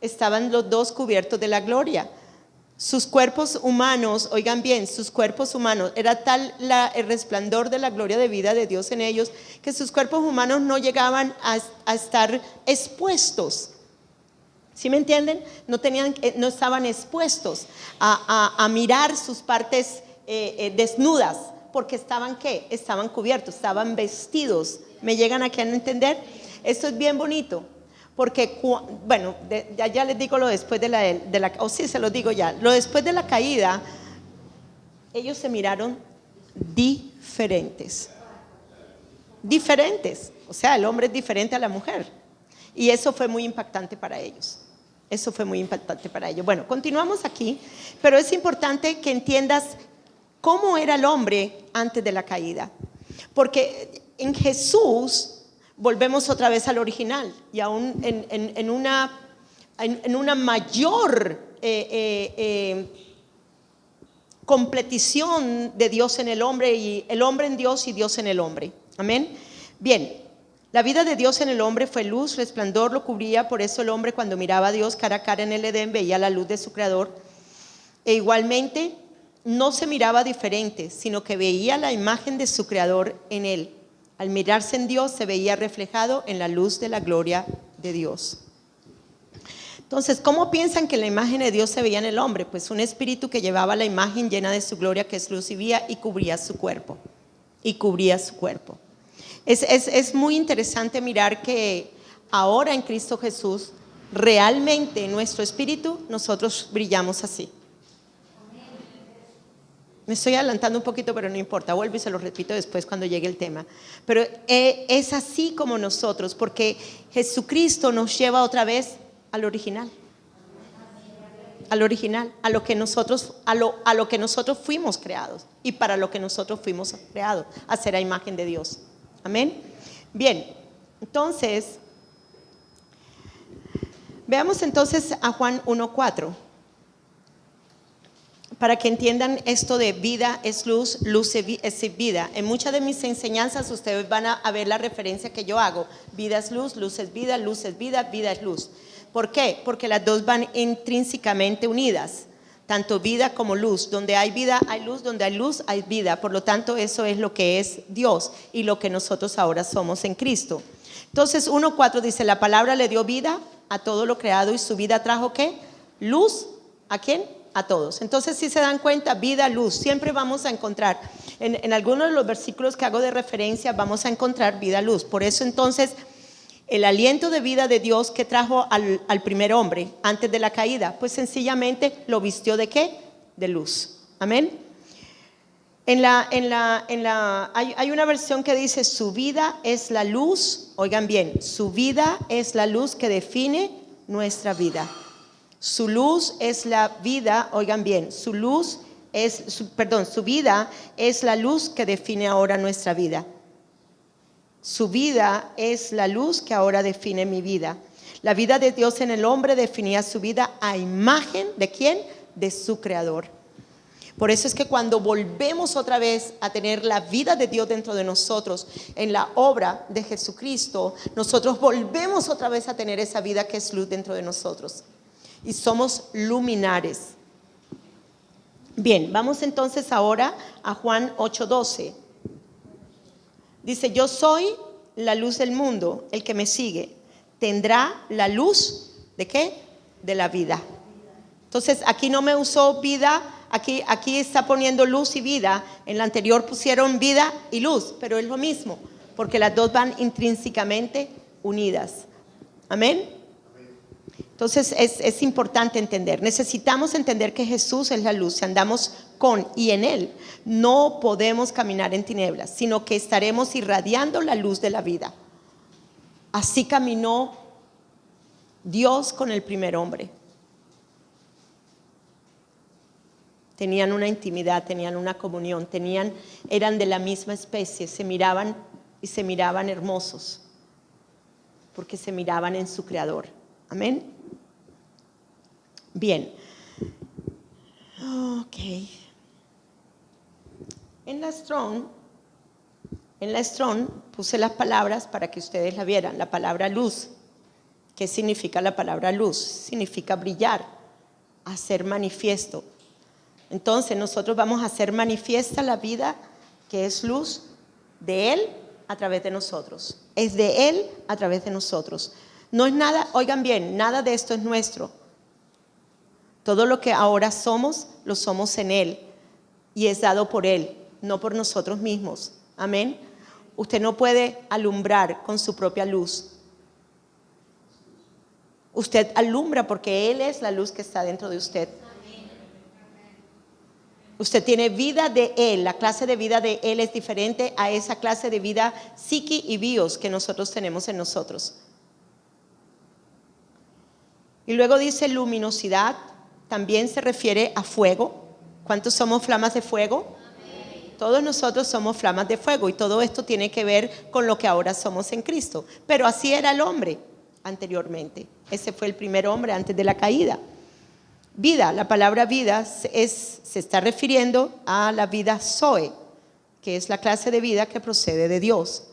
A: Estaban los dos cubiertos de la gloria. Sus cuerpos humanos, oigan bien, sus cuerpos humanos, era tal el resplandor de la gloria de vida de Dios en ellos, que sus cuerpos humanos no llegaban a estar expuestos. ¿Sí me entienden? No estaban expuestos a mirar sus partes desnudas, porque estaban ¿qué? Estaban cubiertos, estaban vestidos. ¿Me llegan aquí a entender? Esto es bien bonito. Porque, bueno, ya les digo lo después de la o sí, se lo digo ya. Lo después de la caída, ellos se miraron diferentes. Diferentes. O sea, el hombre es diferente a la mujer. Y eso fue muy impactante para ellos. Eso fue muy impactante para ellos. Bueno, continuamos aquí, pero es importante que entiendas cómo era el hombre antes de la caída. Porque en Jesús volvemos otra vez al original y aún en una mayor completición de Dios en el hombre y el hombre en Dios y Dios en el hombre. Amén. Bien, la vida de Dios en el hombre fue luz, resplandor lo cubría. Por eso el hombre, cuando miraba a Dios cara a cara en el Edén, veía la luz de su creador. E igualmente no se miraba diferente, sino que veía la imagen de su creador en él. Al mirarse en Dios se veía reflejado en la luz de la gloria de Dios. Entonces, ¿cómo piensan que la imagen de Dios se veía en el hombre? Pues un espíritu que llevaba la imagen llena de su gloria, que es luz y vida, y cubría su cuerpo. Es muy interesante mirar que ahora en Cristo Jesús, realmente en nuestro espíritu, nosotros brillamos así. Me estoy adelantando un poquito, pero no importa, vuelvo y se lo repito después cuando llegue el tema. Pero es así como nosotros, porque Jesucristo nos lleva otra vez al original. Al original, a lo que nosotros fuimos creados y para lo que nosotros fuimos creados, a ser a imagen de Dios. Amén. Bien, entonces Veamos entonces a Juan 1:4. Para que entiendan esto de vida es luz, luz es vida. En muchas de mis enseñanzas ustedes van a ver la referencia que yo hago. Vida es luz es vida, luz es vida, vida es luz. ¿Por qué? Porque las dos van intrínsecamente unidas. Tanto vida como luz. Donde hay vida hay luz, donde hay luz hay vida. Por lo tanto, eso es lo que es Dios y lo que nosotros ahora somos en Cristo. Entonces 1:4 dice, la palabra le dio vida a todo lo creado y su vida trajo ¿qué? Luz. ¿A quién? A todos. Entonces, si se dan cuenta, vida, luz, siempre vamos a encontrar, en algunos de los versículos que hago de referencia, vamos a encontrar vida, luz. Por eso entonces, el aliento de vida de Dios que trajo al primer hombre antes de la caída, pues sencillamente lo vistió ¿de qué? De luz. Amén. Hay una versión que dice, su vida es la luz, oigan bien, su vida es la luz que define nuestra vida. Su luz es la vida, oigan bien, su vida es la luz que define ahora nuestra vida. Su vida es la luz que ahora define mi vida. La vida de Dios en el hombre definía su vida a imagen ¿de quién? De su creador. Por eso es que cuando volvemos otra vez a tener la vida de Dios dentro de nosotros, en la obra de Jesucristo, nosotros volvemos otra vez a tener esa vida que es luz dentro de nosotros. Y somos luminares. Bien, vamos entonces ahora a Juan 8:12. Dice, yo soy la luz del mundo, el que me sigue tendrá la luz ¿de qué? De la vida. Entonces aquí no me usó vida, aquí está poniendo luz y vida. En la anterior pusieron vida y luz, pero es lo mismo, porque las dos van intrínsecamente unidas. Amén. Entonces es importante entender, necesitamos entender que Jesús es la luz, si andamos con y en Él, no podemos caminar en tinieblas, sino que estaremos irradiando la luz de la vida. Así caminó Dios con el primer hombre. Tenían una intimidad, tenían una comunión, eran de la misma especie, se miraban y se miraban hermosos, porque se miraban en su Creador. Amén. Bien. Ok. En la Strong puse las palabras para que ustedes la vieran. La palabra luz. ¿Qué significa la palabra luz? Significa brillar, hacer manifiesto. Entonces nosotros vamos a hacer manifiesta la vida que es luz de Él a través de nosotros. Es de Él a través de nosotros. No es nada, oigan bien, nada de esto es nuestro. Todo lo que ahora somos, lo somos en Él y es dado por Él, no por nosotros mismos. Amén. Usted no puede alumbrar con su propia luz. Usted alumbra porque Él es la luz que está dentro de usted. Usted tiene vida de Él, la clase de vida de Él es diferente a esa clase de vida psiqui y bios que nosotros tenemos en nosotros. Y luego dice luminosidad, también se refiere a fuego. ¿Cuántos somos flamas de fuego? Amén. Todos nosotros somos flamas de fuego y todo esto tiene que ver con lo que ahora somos en Cristo. Pero así era el hombre anteriormente. Ese fue el primer hombre antes de la caída. Vida, la palabra vida se está refiriendo a la vida Zoe, que es la clase de vida que procede de Dios.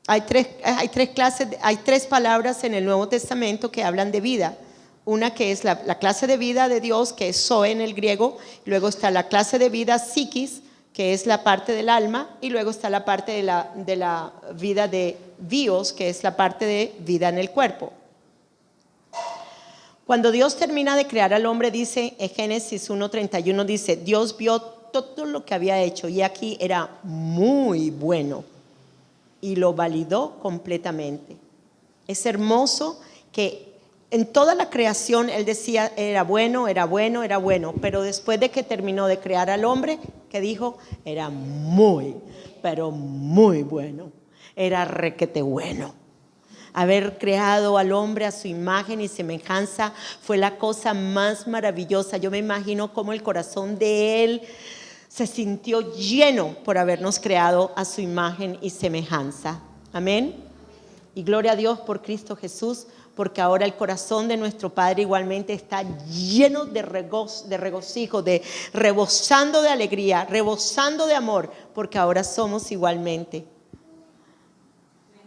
A: Hay tres palabras en el Nuevo Testamento que hablan de vida. Una que es la clase de vida de Dios, que es Zoe en el griego. Luego está la clase de vida psiquis, que es la parte del alma. Y luego está la parte de la vida de bios, que es la parte de vida en el cuerpo. Cuando Dios termina de crear al hombre, dice en Génesis 1:31, dice, Dios vio todo lo que había hecho y aquí era muy bueno y lo validó completamente. Es hermoso que en toda la creación Él decía, era bueno, era bueno, era bueno, pero después de que terminó de crear al hombre, ¿qué dijo? Era muy, pero muy bueno, era requete bueno. Haber creado al hombre a su imagen y semejanza fue la cosa más maravillosa. Yo me imagino cómo el corazón de Él se sintió lleno por habernos creado a su imagen y semejanza. Amén. Y gloria a Dios por Cristo Jesús, porque ahora el corazón de nuestro Padre igualmente está lleno de regocijo, de rebosando de alegría, rebosando de amor, porque ahora somos igualmente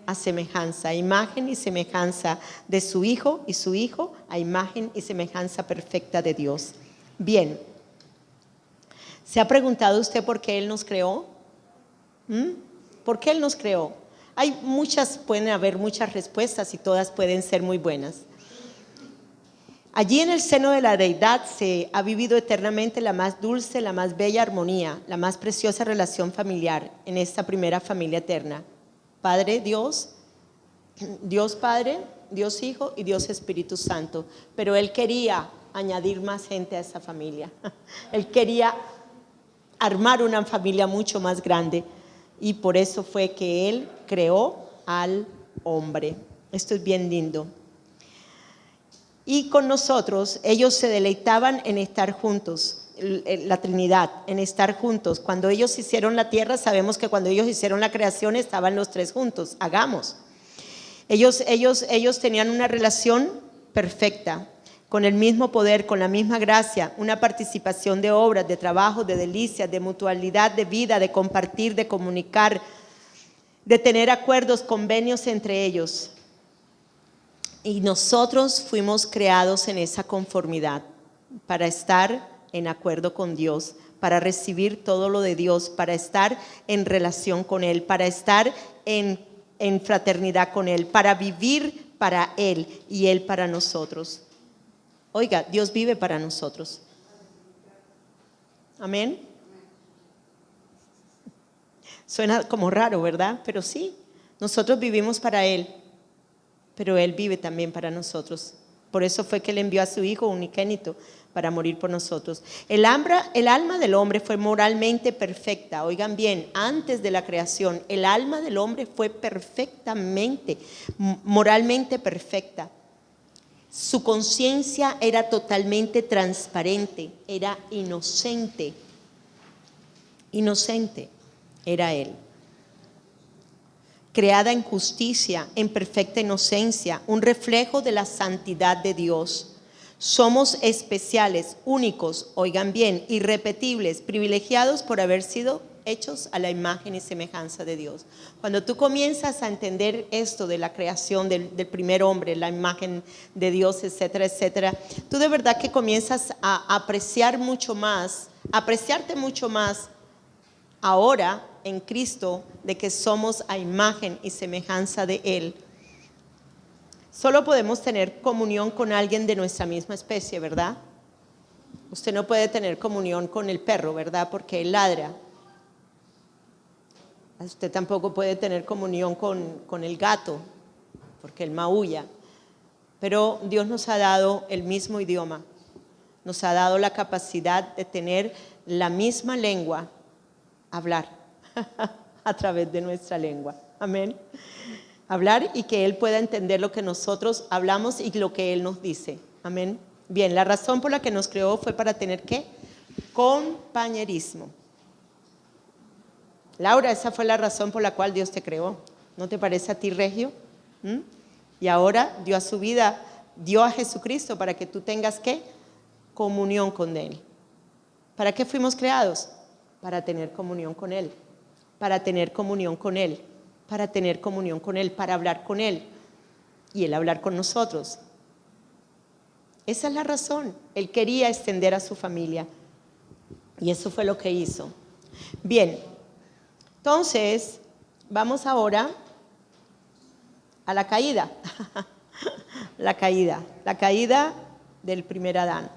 A: a semejanza, a imagen y semejanza de su Hijo, y su Hijo a imagen y semejanza perfecta de Dios. Bien, ¿se ha preguntado usted por qué Él nos creó? ¿Por qué Él nos creó? Pueden haber muchas respuestas y todas pueden ser muy buenas. Allí en el seno de la deidad se ha vivido eternamente la más dulce, la más bella armonía, la más preciosa relación familiar en esta primera familia eterna. Padre Dios, Dios Padre, Dios Hijo y Dios Espíritu Santo. Pero Él quería añadir más gente a esa familia. Él quería armar una familia mucho más grande y por eso fue que Él creó al hombre. Esto es bien lindo. Y con nosotros, ellos se deleitaban en estar juntos, la Trinidad, en estar juntos. Cuando ellos hicieron la tierra, sabemos que cuando ellos hicieron la creación estaban los tres juntos. Hagamos. Ellos tenían una relación perfecta, con el mismo poder, con la misma gracia, una participación de obras, de trabajo, de delicias, de mutualidad, de vida, de compartir, de comunicar, de tener acuerdos, convenios entre ellos. Y nosotros fuimos creados en esa conformidad para estar en acuerdo con Dios, para recibir todo lo de Dios, para estar en relación con Él, para estar en fraternidad con Él, para vivir para Él y Él para nosotros. Oiga, Dios vive para nosotros. Amén. Suena como raro, ¿verdad? Pero sí, nosotros vivimos para Él, pero Él vive también para nosotros. Por eso fue que Él envió a su Hijo unigénito para morir por nosotros. El alma del hombre fue moralmente perfecta. Oigan bien, antes de la creación, el alma del hombre fue perfectamente, moralmente perfecta. Su conciencia era totalmente transparente, era inocente. Inocente era Él. Creada en justicia, en perfecta inocencia, un reflejo de la santidad de Dios. Somos especiales, únicos, oigan bien, irrepetibles, privilegiados por haber sido hechos a la imagen y semejanza de Dios. Cuando tú comienzas a entender esto de la creación del primer hombre, la imagen de Dios, etcétera, etcétera, tú de verdad que comienzas a apreciarte mucho más ahora en Cristo, de que somos a imagen y semejanza de Él. Solo podemos tener comunión con alguien de nuestra misma especie, ¿verdad? Usted no puede tener comunión con el perro, ¿verdad? Porque él ladra. Usted tampoco puede tener comunión con el gato, porque él maulla. Pero Dios nos ha dado el mismo idioma. Nos ha dado la capacidad de tener la misma lengua, hablar a través de nuestra lengua. Amén. Hablar y que Él pueda entender lo que nosotros hablamos y lo que Él nos dice. Amén. Bien, la razón por la que nos creó fue para tener ¿qué? Compañerismo. Laura, esa fue la razón por la cual Dios te creó. ¿No te parece a ti, Regio? Y ahora dio a su vida, dio a Jesucristo para que tú tengas ¿qué? Comunión con Él. ¿Para qué fuimos creados? Para tener comunión con Él. Para tener comunión con Él. Para tener comunión con Él, para hablar con Él y Él hablar con nosotros. Esa es la razón. Él quería extender a su familia y eso fue lo que hizo. Bien, entonces vamos ahora a la caída. La caída del primer Adán.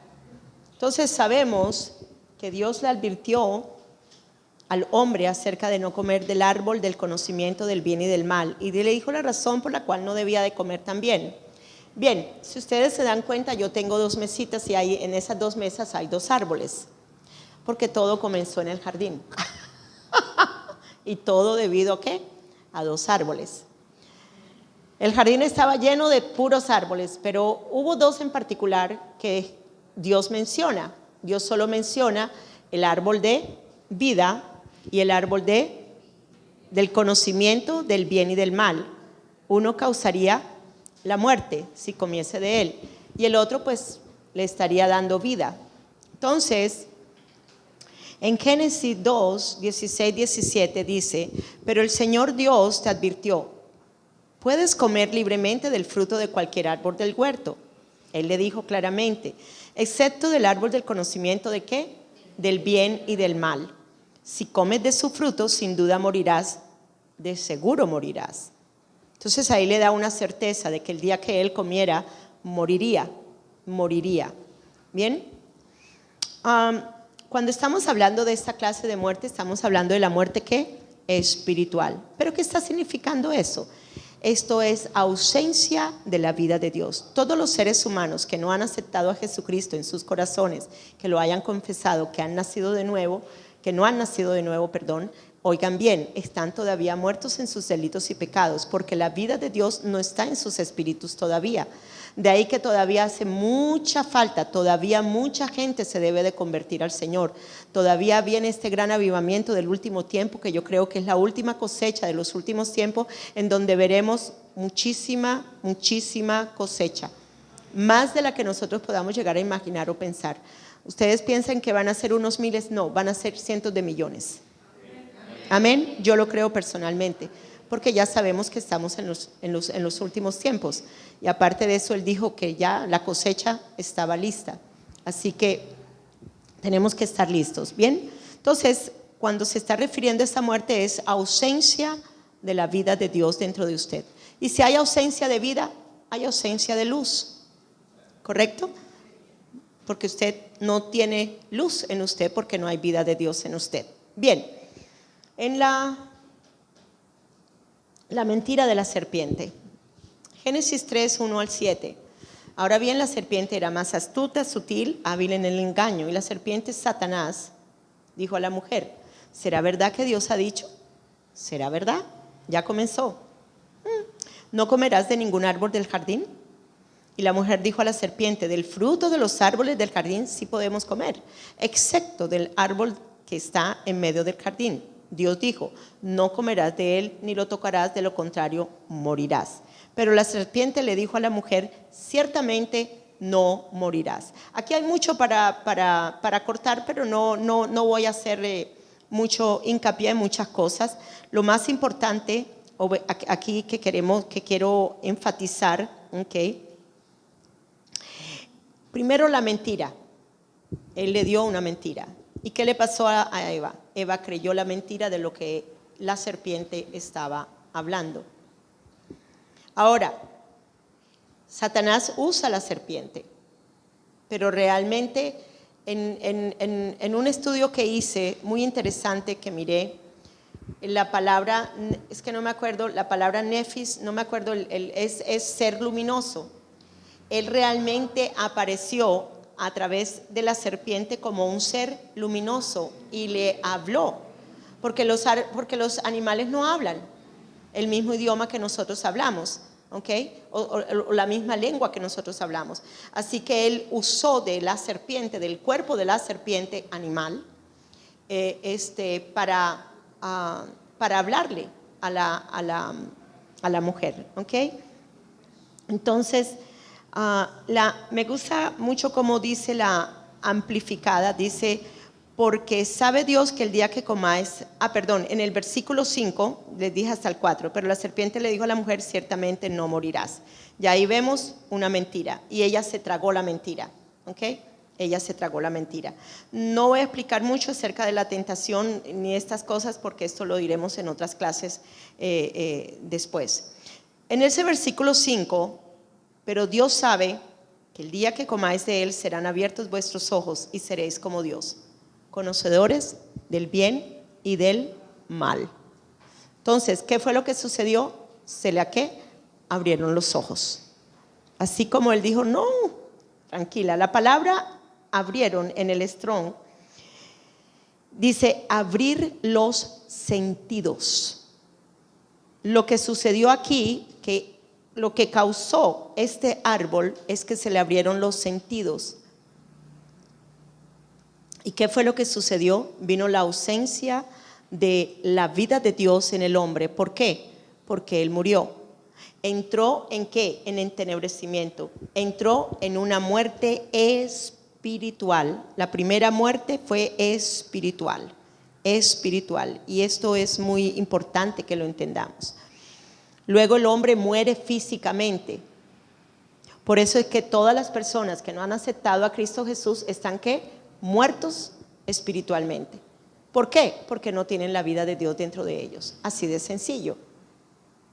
A: Entonces sabemos que Dios le advirtió al hombre acerca de no comer del árbol del conocimiento del bien y del mal, y le dijo la razón por la cual no debía de comer también. Bien, si ustedes se dan cuenta, yo tengo 2 mesitas y en esas 2 mesas hay 2 árboles, porque todo comenzó en el jardín. Y todo debido ¿a qué? A 2 árboles. El jardín estaba lleno de puros árboles, pero hubo 2 en particular que Dios menciona. Dios solo menciona el árbol de vida y el árbol del conocimiento del bien y del mal. Uno causaría la muerte si comiese de él, y el otro pues le estaría dando vida. Entonces, en Génesis 2, 16, 17 dice: pero el Señor Dios te advirtió: puedes comer libremente del fruto de cualquier árbol del huerto. Él le dijo claramente: excepto del árbol del conocimiento ¿de qué? Del bien y del mal. Si comes de su fruto, sin duda morirás, de seguro morirás. Entonces ahí le da una certeza de que el día que él comiera, moriría. ¿Bien? Cuando estamos hablando de esta clase de muerte, estamos hablando de la muerte ¿qué? Espiritual. ¿Pero qué está significando eso? Esto es ausencia de la vida de Dios. Todos los seres humanos que no han aceptado a Jesucristo en sus corazones, que lo hayan confesado, que han nacido de nuevo, que no han nacido de nuevo, perdón, oigan bien, están todavía muertos en sus delitos y pecados, porque la vida de Dios no está en sus espíritus todavía. De ahí que todavía hace mucha falta, todavía mucha gente se debe de convertir al Señor. Todavía viene este gran avivamiento del último tiempo, que yo creo que es la última cosecha de los últimos tiempos, en donde veremos muchísima cosecha, más de la que nosotros podamos llegar a imaginar o pensar. ¿Ustedes piensan que van a ser unos miles? No, van a ser cientos de millones. Amén. Yo lo creo personalmente, porque ya sabemos que estamos en los últimos tiempos. Y aparte de eso, él dijo que ya la cosecha estaba lista. Así que tenemos que estar listos. Bien, entonces, cuando se está refiriendo a esta muerte, es ausencia de la vida de Dios dentro de usted. Y si hay ausencia de vida, hay ausencia de luz. ¿Correcto? Porque usted no tiene luz en usted, porque no hay vida de Dios en usted. Bien, en la mentira de la serpiente. Génesis 3, 1 al 7. Ahora bien, la serpiente era más astuta, sutil, hábil en el engaño. Y la serpiente, Satanás, dijo a la mujer: ¿será verdad que Dios ha dicho? ¿Será verdad? Ya comenzó. ¿No comerás de ningún árbol del jardín? Y la mujer dijo a la serpiente: del fruto de los árboles del jardín sí podemos comer, excepto del árbol que está en medio del jardín. Dios dijo: no comerás de él ni lo tocarás, de lo contrario morirás. Pero la serpiente le dijo a la mujer: ciertamente no morirás. Aquí hay mucho para cortar, pero no voy a hacer mucho hincapié en muchas cosas. Lo más importante aquí que quiero enfatizar, ¿okay? Primero, la mentira. Él le dio una mentira. ¿Y qué le pasó a Eva? Eva creyó la mentira de lo que la serpiente estaba hablando. Ahora, Satanás usa la serpiente, pero realmente en un estudio que hice, muy interesante, que miré, la palabra, es que no me acuerdo, la palabra nefis, no me acuerdo, es ser luminoso. Él realmente apareció a través de la serpiente como un ser luminoso y le habló, porque los animales no hablan el mismo idioma que nosotros hablamos, ¿okay? o la misma lengua que nosotros hablamos. Así que él usó de la serpiente, del cuerpo de la serpiente animal, para hablarle a la mujer, ¿okay? Entonces, me gusta mucho como dice la amplificada, dice: porque sabe Dios que el día que comáis, en el versículo 5, les dije hasta el 4, pero la serpiente le dijo a la mujer: ciertamente no morirás. Y ahí vemos una mentira, y ella se tragó la mentira, ¿ok? Ella se tragó la mentira. No voy a explicar mucho acerca de la tentación ni estas cosas, porque esto lo diremos en otras clases después. En ese versículo 5, pero Dios sabe que el día que comáis de él serán abiertos vuestros ojos y seréis como Dios, conocedores del bien y del mal. Entonces, ¿qué fue lo que sucedió? Se le abrieron los ojos. Así como él dijo: no, tranquila. La palabra abrieron en el Strong dice abrir los sentidos. Lo que sucedió aquí, que lo que causó este árbol, es que se le abrieron los sentidos. ¿Y qué fue lo que sucedió? Vino la ausencia de la vida de Dios en el hombre. ¿Por qué? Porque él murió. ¿Entró en qué? En entenebrecimiento. Entró en una muerte espiritual. La primera muerte fue espiritual. Espiritual. Y esto es muy importante que lo entendamos. Luego el hombre muere físicamente. Por eso es que todas las personas que no han aceptado a Cristo Jesús están ¿qué? Muertos espiritualmente. ¿Por qué? Porque no tienen la vida de Dios dentro de ellos. Así de sencillo.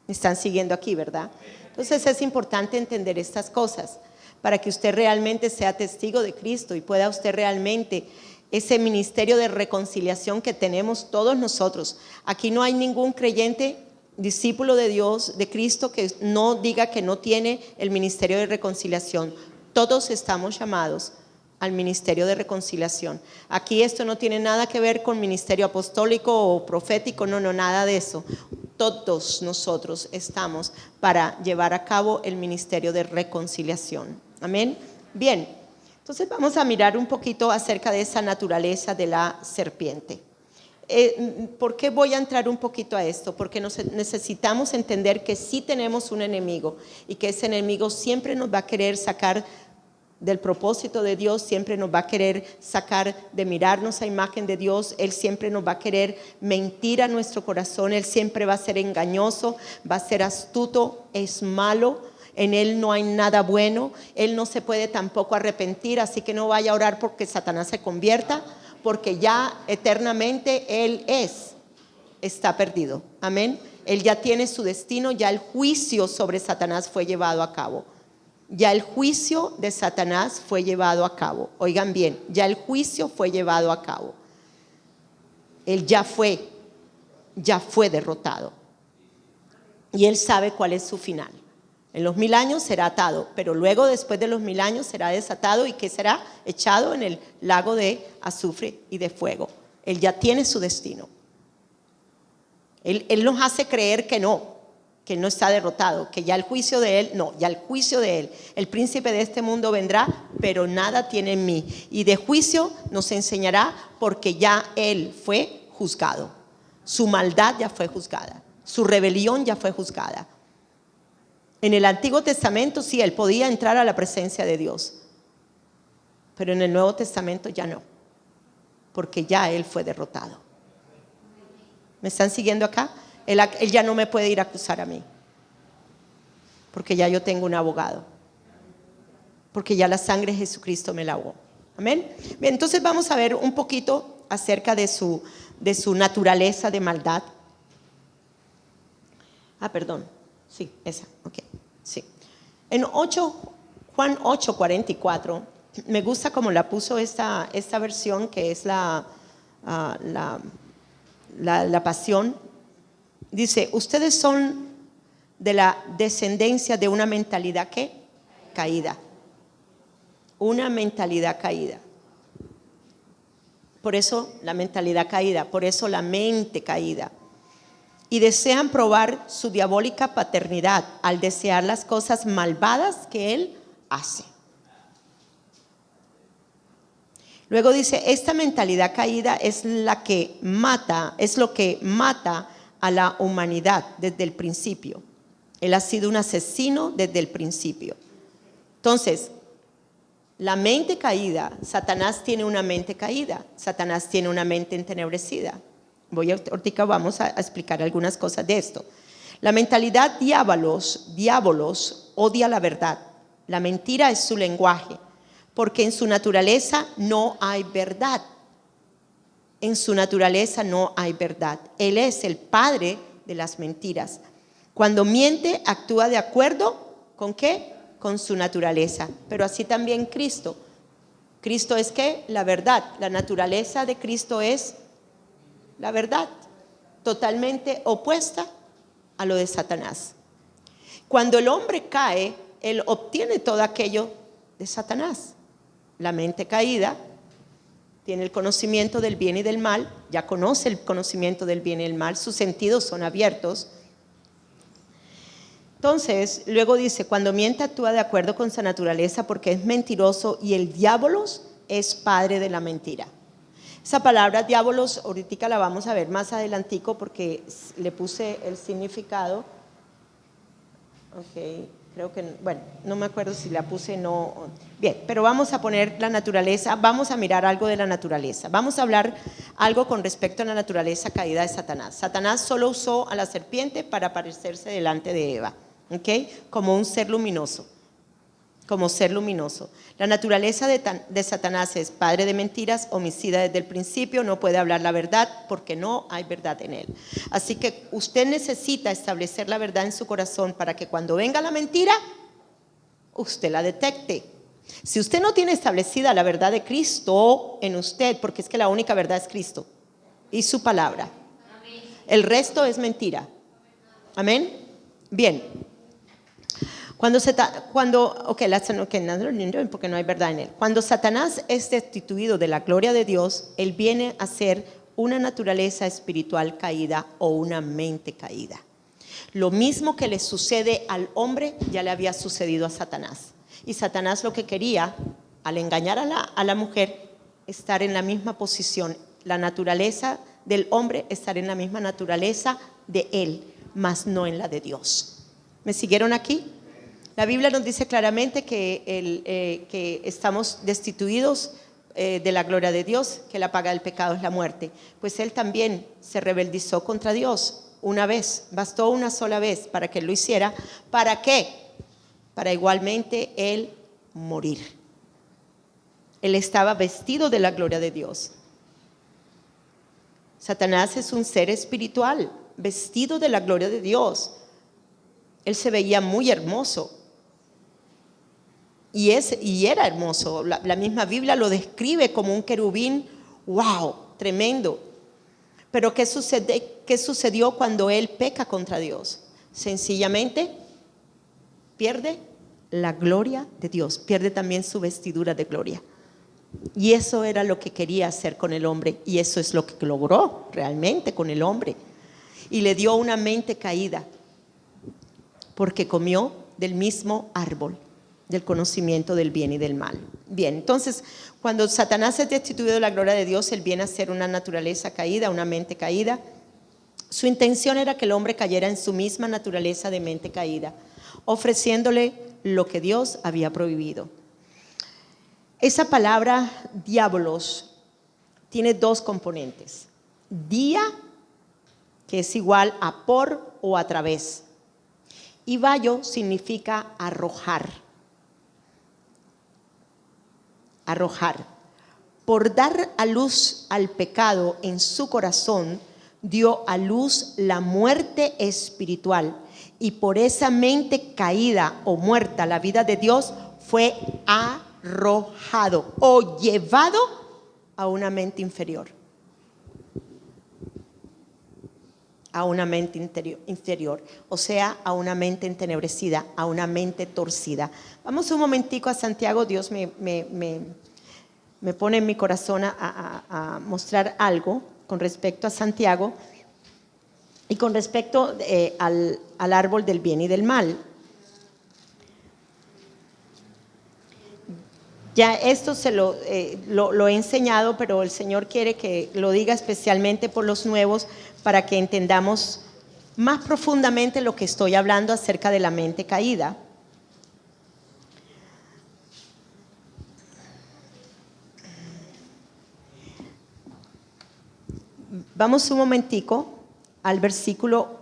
A: Me están siguiendo aquí, ¿verdad? Entonces es importante entender estas cosas para que usted realmente sea testigo de Cristo y pueda usted realmente ese ministerio de reconciliación que tenemos todos nosotros. Aquí no hay ningún creyente, discípulo de Dios, de Cristo, que no diga que no tiene el ministerio de reconciliación. Todos estamos llamados al ministerio de reconciliación. Aquí esto no tiene nada que ver con ministerio apostólico o profético, no, nada de eso. Todos nosotros estamos para llevar a cabo el ministerio de reconciliación. Amén. Bien, entonces vamos a mirar un poquito acerca de esa naturaleza de la serpiente. ¿Por qué voy a entrar un poquito a esto? Porque necesitamos entender que sí tenemos un enemigo y que ese enemigo siempre nos va a querer sacar del propósito de Dios, siempre nos va a querer sacar de mirarnos a imagen de Dios. Él siempre nos va a querer mentir a nuestro corazón. Él siempre va a ser engañoso, va a ser astuto, es malo. En él no hay nada bueno. Él no se puede tampoco arrepentir, así que no vaya a orar porque Satanás se convierta, porque ya eternamente él está perdido. Amén. Él ya tiene su destino, ya el juicio sobre Satanás fue llevado a cabo. Ya el juicio de Satanás fue llevado a cabo. Oigan bien, ya el juicio fue llevado a cabo. Él ya fue derrotado. Y él sabe cuál es su final. En los 1000 años será atado, pero luego después de los 1000 años será desatado y que será echado en el lago de azufre y de fuego. Él ya tiene su destino. Él nos hace creer que no está derrotado, que ya el juicio de él, no, ya el juicio de él, el príncipe de este mundo vendrá, pero nada tiene en mí. Y de juicio nos enseñará porque ya él fue juzgado. Su maldad ya fue juzgada, su rebelión ya fue juzgada. En el Antiguo Testamento sí, él podía entrar a la presencia de Dios, pero en el Nuevo Testamento ya no, porque ya él fue derrotado. ¿Me están siguiendo acá? Él ya no me puede ir a acusar a mí, porque ya yo tengo un abogado, porque ya la sangre de Jesucristo me lavó. Amén. Bien, entonces vamos a ver un poquito acerca de su naturaleza de maldad. Perdón. Sí, esa, ok. Sí. En Juan 8:44, me gusta como la puso esta versión, que es la Pasión. Dice, ustedes son de la descendencia de una mentalidad ¿qué? Caída. Una mentalidad caída. Por eso la mentalidad caída, por eso la mente caída. Y desean probar su diabólica paternidad al desear las cosas malvadas que él hace. Luego dice, esta mentalidad caída es lo que mata a la humanidad desde el principio. Él ha sido un asesino desde el principio. Entonces, la mente caída, Satanás tiene una mente caída, Satanás tiene una mente entenebrecida. Ahorita vamos a explicar algunas cosas de esto. La mentalidad diabolos odia la verdad. La mentira es su lenguaje, porque en su naturaleza no hay verdad. En su naturaleza no hay verdad. Él es el padre de las mentiras. Cuando miente, actúa de acuerdo ¿con qué? Con su naturaleza. Pero así también Cristo. Cristo es ¿qué? La verdad. La naturaleza de Cristo es la verdad, totalmente opuesta a lo de Satanás. Cuando el hombre cae, él obtiene todo aquello de Satanás. La mente caída tiene el conocimiento del bien y del mal, ya conoce el conocimiento del bien y del mal, sus sentidos son abiertos. Entonces, luego dice, cuando miente actúa de acuerdo con su naturaleza porque es mentiroso y el diabolos es padre de la mentira. Esa palabra diabolos, ahorita la vamos a ver más adelantico porque le puse el significado. Ok, creo que, bueno, no me acuerdo si la puse, no. Bien, pero vamos a poner la naturaleza, vamos a mirar algo de la naturaleza. Vamos a hablar algo con respecto a la naturaleza caída de Satanás. Satanás solo usó a la serpiente para aparecerse delante de Eva, ¿ok? Como un ser luminoso. Como ser luminoso. La naturaleza de Satanás es padre de mentiras, homicida desde el principio, no puede hablar la verdad porque no hay verdad en él. Así que usted necesita establecer la verdad en su corazón para que cuando venga la mentira, usted la detecte. Si usted no tiene establecida la verdad de Cristo en usted, porque es que la única verdad es Cristo y su palabra. El resto es mentira. Amén. Bien. Porque no hay verdad en él. Cuando Satanás es destituido de la gloria de Dios, él viene a ser una naturaleza espiritual caída o una mente caída. Lo mismo que le sucede al hombre ya le había sucedido a Satanás. Y Satanás lo que quería, al engañar a la mujer, estar en la misma posición. La naturaleza del hombre, estar en la misma naturaleza de él, mas no en la de Dios. ¿Me siguieron aquí? La Biblia nos dice claramente que estamos destituidos de la gloria de Dios, que la paga del pecado es la muerte. Pues él también se rebeldizó contra Dios una vez, bastó una sola vez para que él lo hiciera. ¿Para qué? Para igualmente él morir. Él estaba vestido de la gloria de Dios. Satanás es un ser espiritual, vestido de la gloria de Dios. Él se veía muy hermoso. Y era hermoso. La misma Biblia lo describe como un querubín. ¡Wow! Tremendo. Pero ¿qué sucedió cuando él peca contra Dios? Sencillamente pierde la gloria de Dios. Pierde también su vestidura de gloria. Y eso era lo que quería hacer con el hombre. Y eso es lo que logró realmente con el hombre. Y le dio una mente caída. Porque comió del mismo árbol, del conocimiento del bien y del mal. Bien, entonces, cuando Satanás es destituido de la gloria de Dios, él viene a ser una naturaleza caída, una mente caída. Su intención era que el hombre cayera en su misma naturaleza de mente caída, ofreciéndole lo que Dios había prohibido. Esa palabra diabolos tiene dos componentes. Dia, que es igual a por o a través. Y bayo significa arrojar. Arrojar. Por dar a luz al pecado en su corazón, dio a luz la muerte espiritual. Y por esa mente caída o muerta, la vida de Dios fue arrojado o llevado a una mente inferior. A una mente inferior, o sea, a una mente entenebrecida, a una mente torcida. Vamos un momentico a Santiago. Dios me pone en mi corazón a mostrar algo con respecto a Santiago y con respecto al árbol del bien y del mal. Ya esto lo he enseñado, pero el Señor quiere que lo diga especialmente por los nuevos, para que entendamos más profundamente lo que estoy hablando acerca de la mente caída. Vamos un momentico al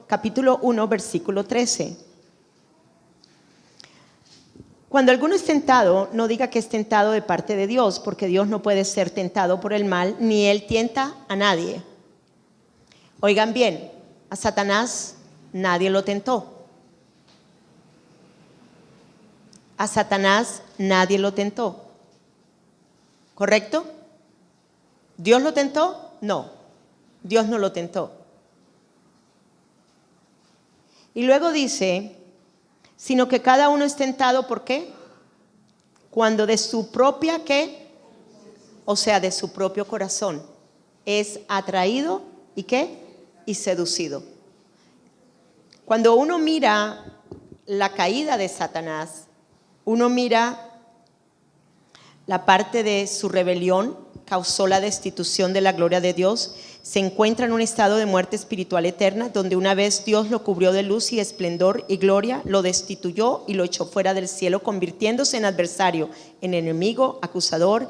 A: capítulo 1, versículo 13. Cuando alguno es tentado, no diga que es tentado de parte de Dios, porque Dios no puede ser tentado por el mal, ni él tienta a nadie. Oigan bien, a Satanás nadie lo tentó. A Satanás nadie lo tentó. ¿Correcto? ¿Dios lo tentó? No, Dios no lo tentó. Y luego dice, sino que cada uno es tentado, ¿por qué? Cuando de su propia, ¿qué? O sea, de su propio corazón es atraído, ¿y qué? Y seducido. Cuando uno mira la caída de Satanás, uno mira la parte de su rebelión, causó la destitución de la gloria de Dios, Se encuentra en un estado de muerte espiritual eterna, donde una vez Dios lo cubrió de luz y esplendor y gloria, lo destituyó y lo echó fuera del cielo, convirtiéndose en adversario, en enemigo, acusador,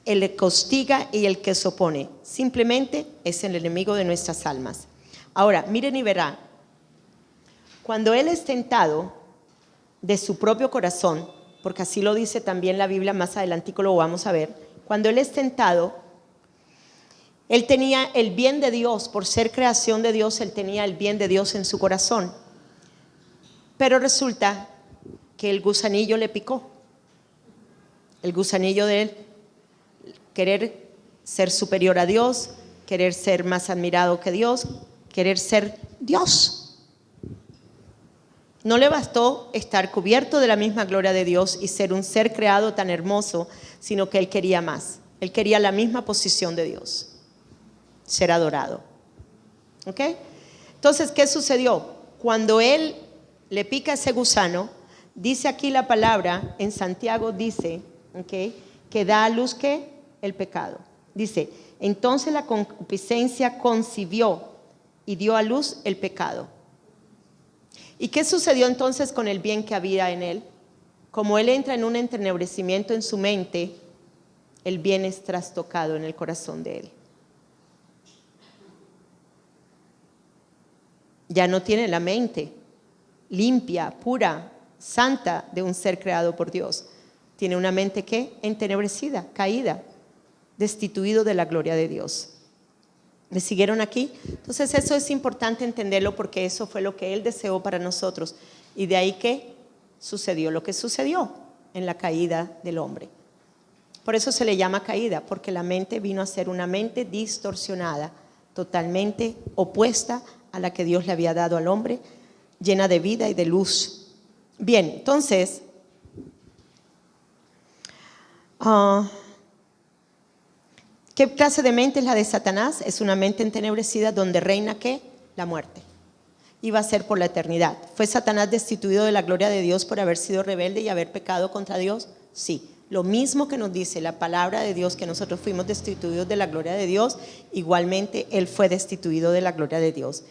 A: el que castiga y el que se opone. Simplemente es el enemigo de nuestras almas. Ahora, miren y verán, cuando él es tentado de su propio corazón, porque así lo dice también la Biblia, más adelantico lo vamos a ver, cuando él es tentado, él tenía el bien de Dios, por ser creación de Dios, él tenía el bien de Dios en su corazón. Pero resulta que el gusanillo le picó. El gusanillo de él, querer ser superior a Dios, querer ser más admirado que Dios, querer ser Dios. No le bastó estar cubierto de la misma gloria de Dios y ser un ser creado tan hermoso, sino que él quería más. Él quería la misma posición de Dios. Ser adorado. ¿Ok? Entonces, ¿qué sucedió? Cuando él le pica ese gusano, dice aquí la palabra, en Santiago dice, ¿ok?, que da a luz, ¿qué? El pecado. Dice, entonces la concupiscencia concibió y dio a luz el pecado. ¿Y qué sucedió entonces con el bien que había en él? Como él entra en un entenebrecimiento en su mente, el bien es trastocado en el corazón de él. Ya no tiene la mente limpia, pura, santa de un ser creado por Dios. Tiene una mente ¿qué? Entenebrecida, caída, destituido de la gloria de Dios. ¿Me siguieron aquí? Entonces eso es importante entenderlo, porque eso fue lo que Él deseó para nosotros. Y de ahí que sucedió lo que sucedió en la caída del hombre. Por eso se le llama caída, porque la mente vino a ser una mente distorsionada, totalmente opuesta a la que Dios le había dado al hombre, llena de vida y de luz. Bien, entonces, ¿qué clase de mente es la de Satanás? Es una mente entenebrecida donde reina ¿qué? La muerte. Y va a ser por la eternidad. ¿Fue Satanás destituido de la gloria de Dios por haber sido rebelde y haber pecado contra Dios? Sí. Lo mismo que nos dice la palabra de Dios, que nosotros fuimos destituidos de la gloria de Dios, igualmente él fue destituido de la gloria de Dios.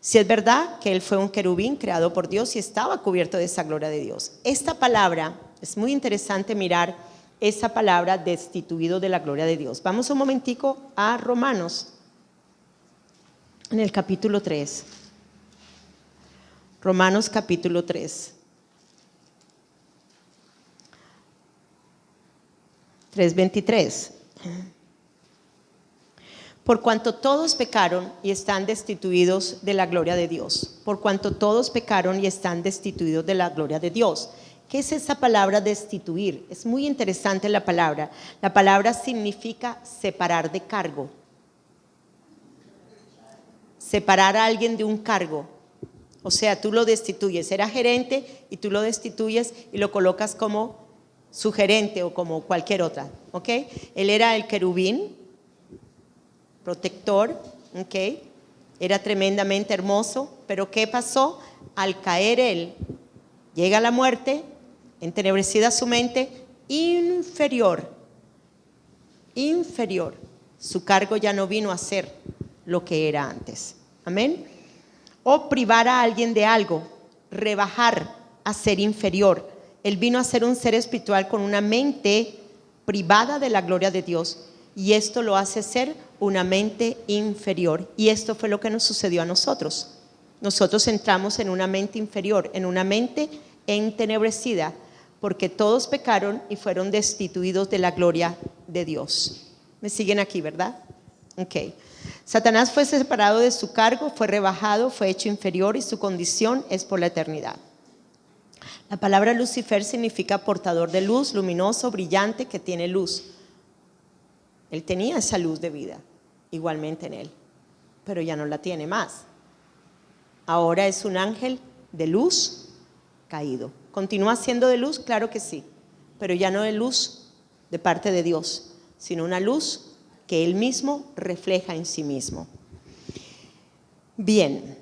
A: Si es verdad que él fue un querubín creado por Dios y estaba cubierto de esa gloria de Dios. Esta palabra, es muy interesante mirar esa palabra, destituido de la gloria de Dios. Vamos un momentico a Romanos, en el capítulo 3. Romanos capítulo 3. 3:23. Por cuanto todos pecaron y están destituidos de la gloria de Dios. Por cuanto todos pecaron y están destituidos de la gloria de Dios. ¿Qué es esa palabra destituir? Es muy interesante la palabra. La palabra significa separar de cargo. Separar a alguien de un cargo. O sea, tú lo destituyes. Era gerente y tú lo destituyes y lo colocas como sugerente o como cualquier otra, ¿ok? Él era el querubín, protector, ¿ok? Era tremendamente hermoso, pero ¿qué pasó? Al caer él, llega la muerte, entenebrecida su mente, inferior. Su cargo ya no vino a ser lo que era antes, amén. O privar a alguien de algo, rebajar a ser inferior. Él vino a ser un ser espiritual con una mente privada de la gloria de Dios, y esto lo hace ser una mente inferior. Y esto fue lo que nos sucedió a nosotros. Nosotros entramos en una mente inferior, en una mente entenebrecida, porque todos pecaron y fueron destituidos de la gloria de Dios. ¿Me siguen aquí, verdad? Ok. Satanás fue separado de su cargo, fue rebajado, fue hecho inferior, y su condición es por la eternidad. La palabra Lucifer significa portador de luz, luminoso, brillante, que tiene luz. Él tenía esa luz de vida, igualmente en él, pero ya no la tiene más. Ahora es un ángel de luz caído. ¿Continúa siendo de luz? Claro que sí, pero ya no de luz de parte de Dios, sino una luz que él mismo refleja en sí mismo. Bien.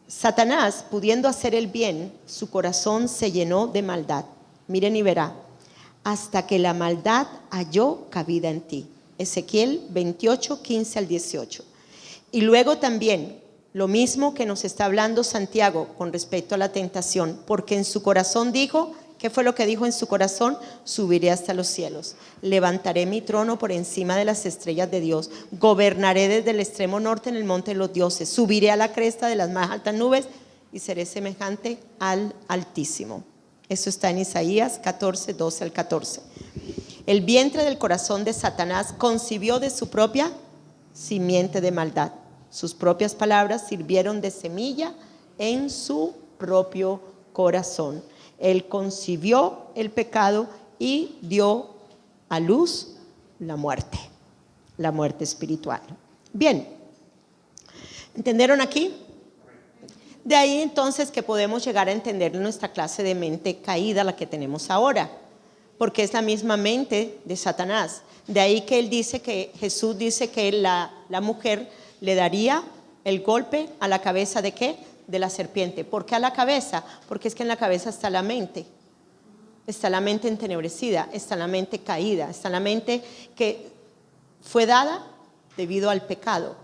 A: Satanás, pudiendo hacer el bien, su corazón se llenó de maldad. Miren y verá. hasta que la maldad halló cabida en ti. Ezequiel 28, 15 al 18. Y luego también, lo mismo que nos está hablando Santiago con respecto a la tentación, porque en su corazón dijo, ¿qué fue lo que dijo en su corazón? Subiré hasta los cielos, levantaré mi trono por encima de las estrellas de Dios, gobernaré desde el extremo norte en el monte de los dioses, subiré a la cresta de las más altas nubes y seré semejante al Altísimo. Eso está en Isaías 14, 12 al 14. El vientre del corazón de Satanás concibió de su propia simiente de maldad. Sus propias palabras sirvieron de semilla en su propio corazón. Él concibió el pecado y dio a luz la muerte espiritual. Bien, ¿entendieron aquí? De ahí entonces que podemos llegar a entender nuestra clase de mente caída, la que tenemos ahora, porque es la misma mente de Satanás. De ahí que él dice que Jesús dice que la mujer le daría el golpe a la cabeza ¿de qué? De la serpiente. ¿Por qué a la cabeza? Porque es que en la cabeza está la mente entenebrecida, está la mente caída, está la mente que fue dada debido al pecado.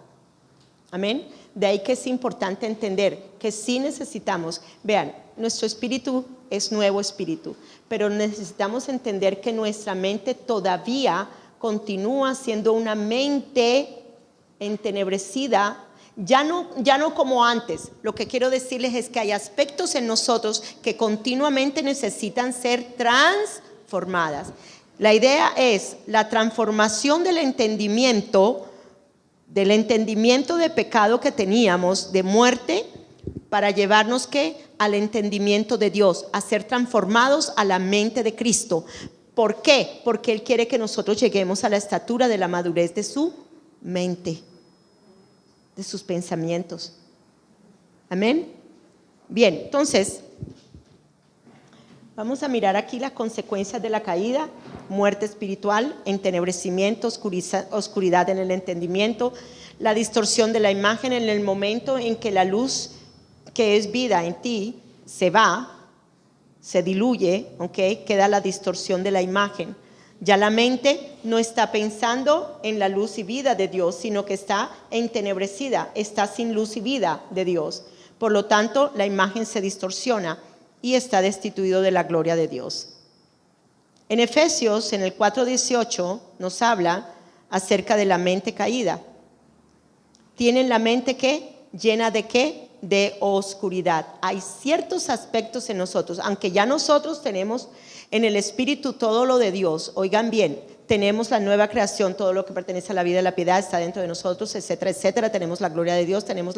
A: Amén. De ahí que es importante entender que sí necesitamos, vean, nuestro espíritu es nuevo espíritu, pero necesitamos entender que nuestra mente todavía continúa siendo una mente entenebrecida, ya no como antes. Lo que quiero decirles es que hay aspectos en nosotros que continuamente necesitan ser transformadas. La idea es la transformación del entendimiento de pecado que teníamos, de muerte, para llevarnos ¿qué? Al entendimiento de Dios, a ser transformados a la mente de Cristo. ¿Por qué? Porque Él quiere que nosotros lleguemos a la estatura de la madurez de su mente, de sus pensamientos. Amén. Bien, entonces vamos a mirar aquí las consecuencias de la caída: muerte espiritual, entenebrecimiento, oscuridad en el entendimiento, la distorsión de la imagen en el momento en que la luz que es vida en ti se va, se diluye, ¿okay? Queda la distorsión de la imagen. Ya la mente no está pensando en la luz y vida de Dios, sino que está entenebrecida, está sin luz y vida de Dios. Por lo tanto, la imagen se distorsiona y está destituido de la gloria de Dios. En Efesios, en el 4:18, nos habla acerca de la mente caída. ¿Tienen la mente qué? ¿Llena de qué? De oscuridad. Hay ciertos aspectos en nosotros, aunque ya nosotros tenemos en el Espíritu todo lo de Dios. Oigan bien, tenemos la nueva creación, todo lo que pertenece a la vida y la piedad está dentro de nosotros, etcétera, etcétera. Tenemos la gloria de Dios, tenemos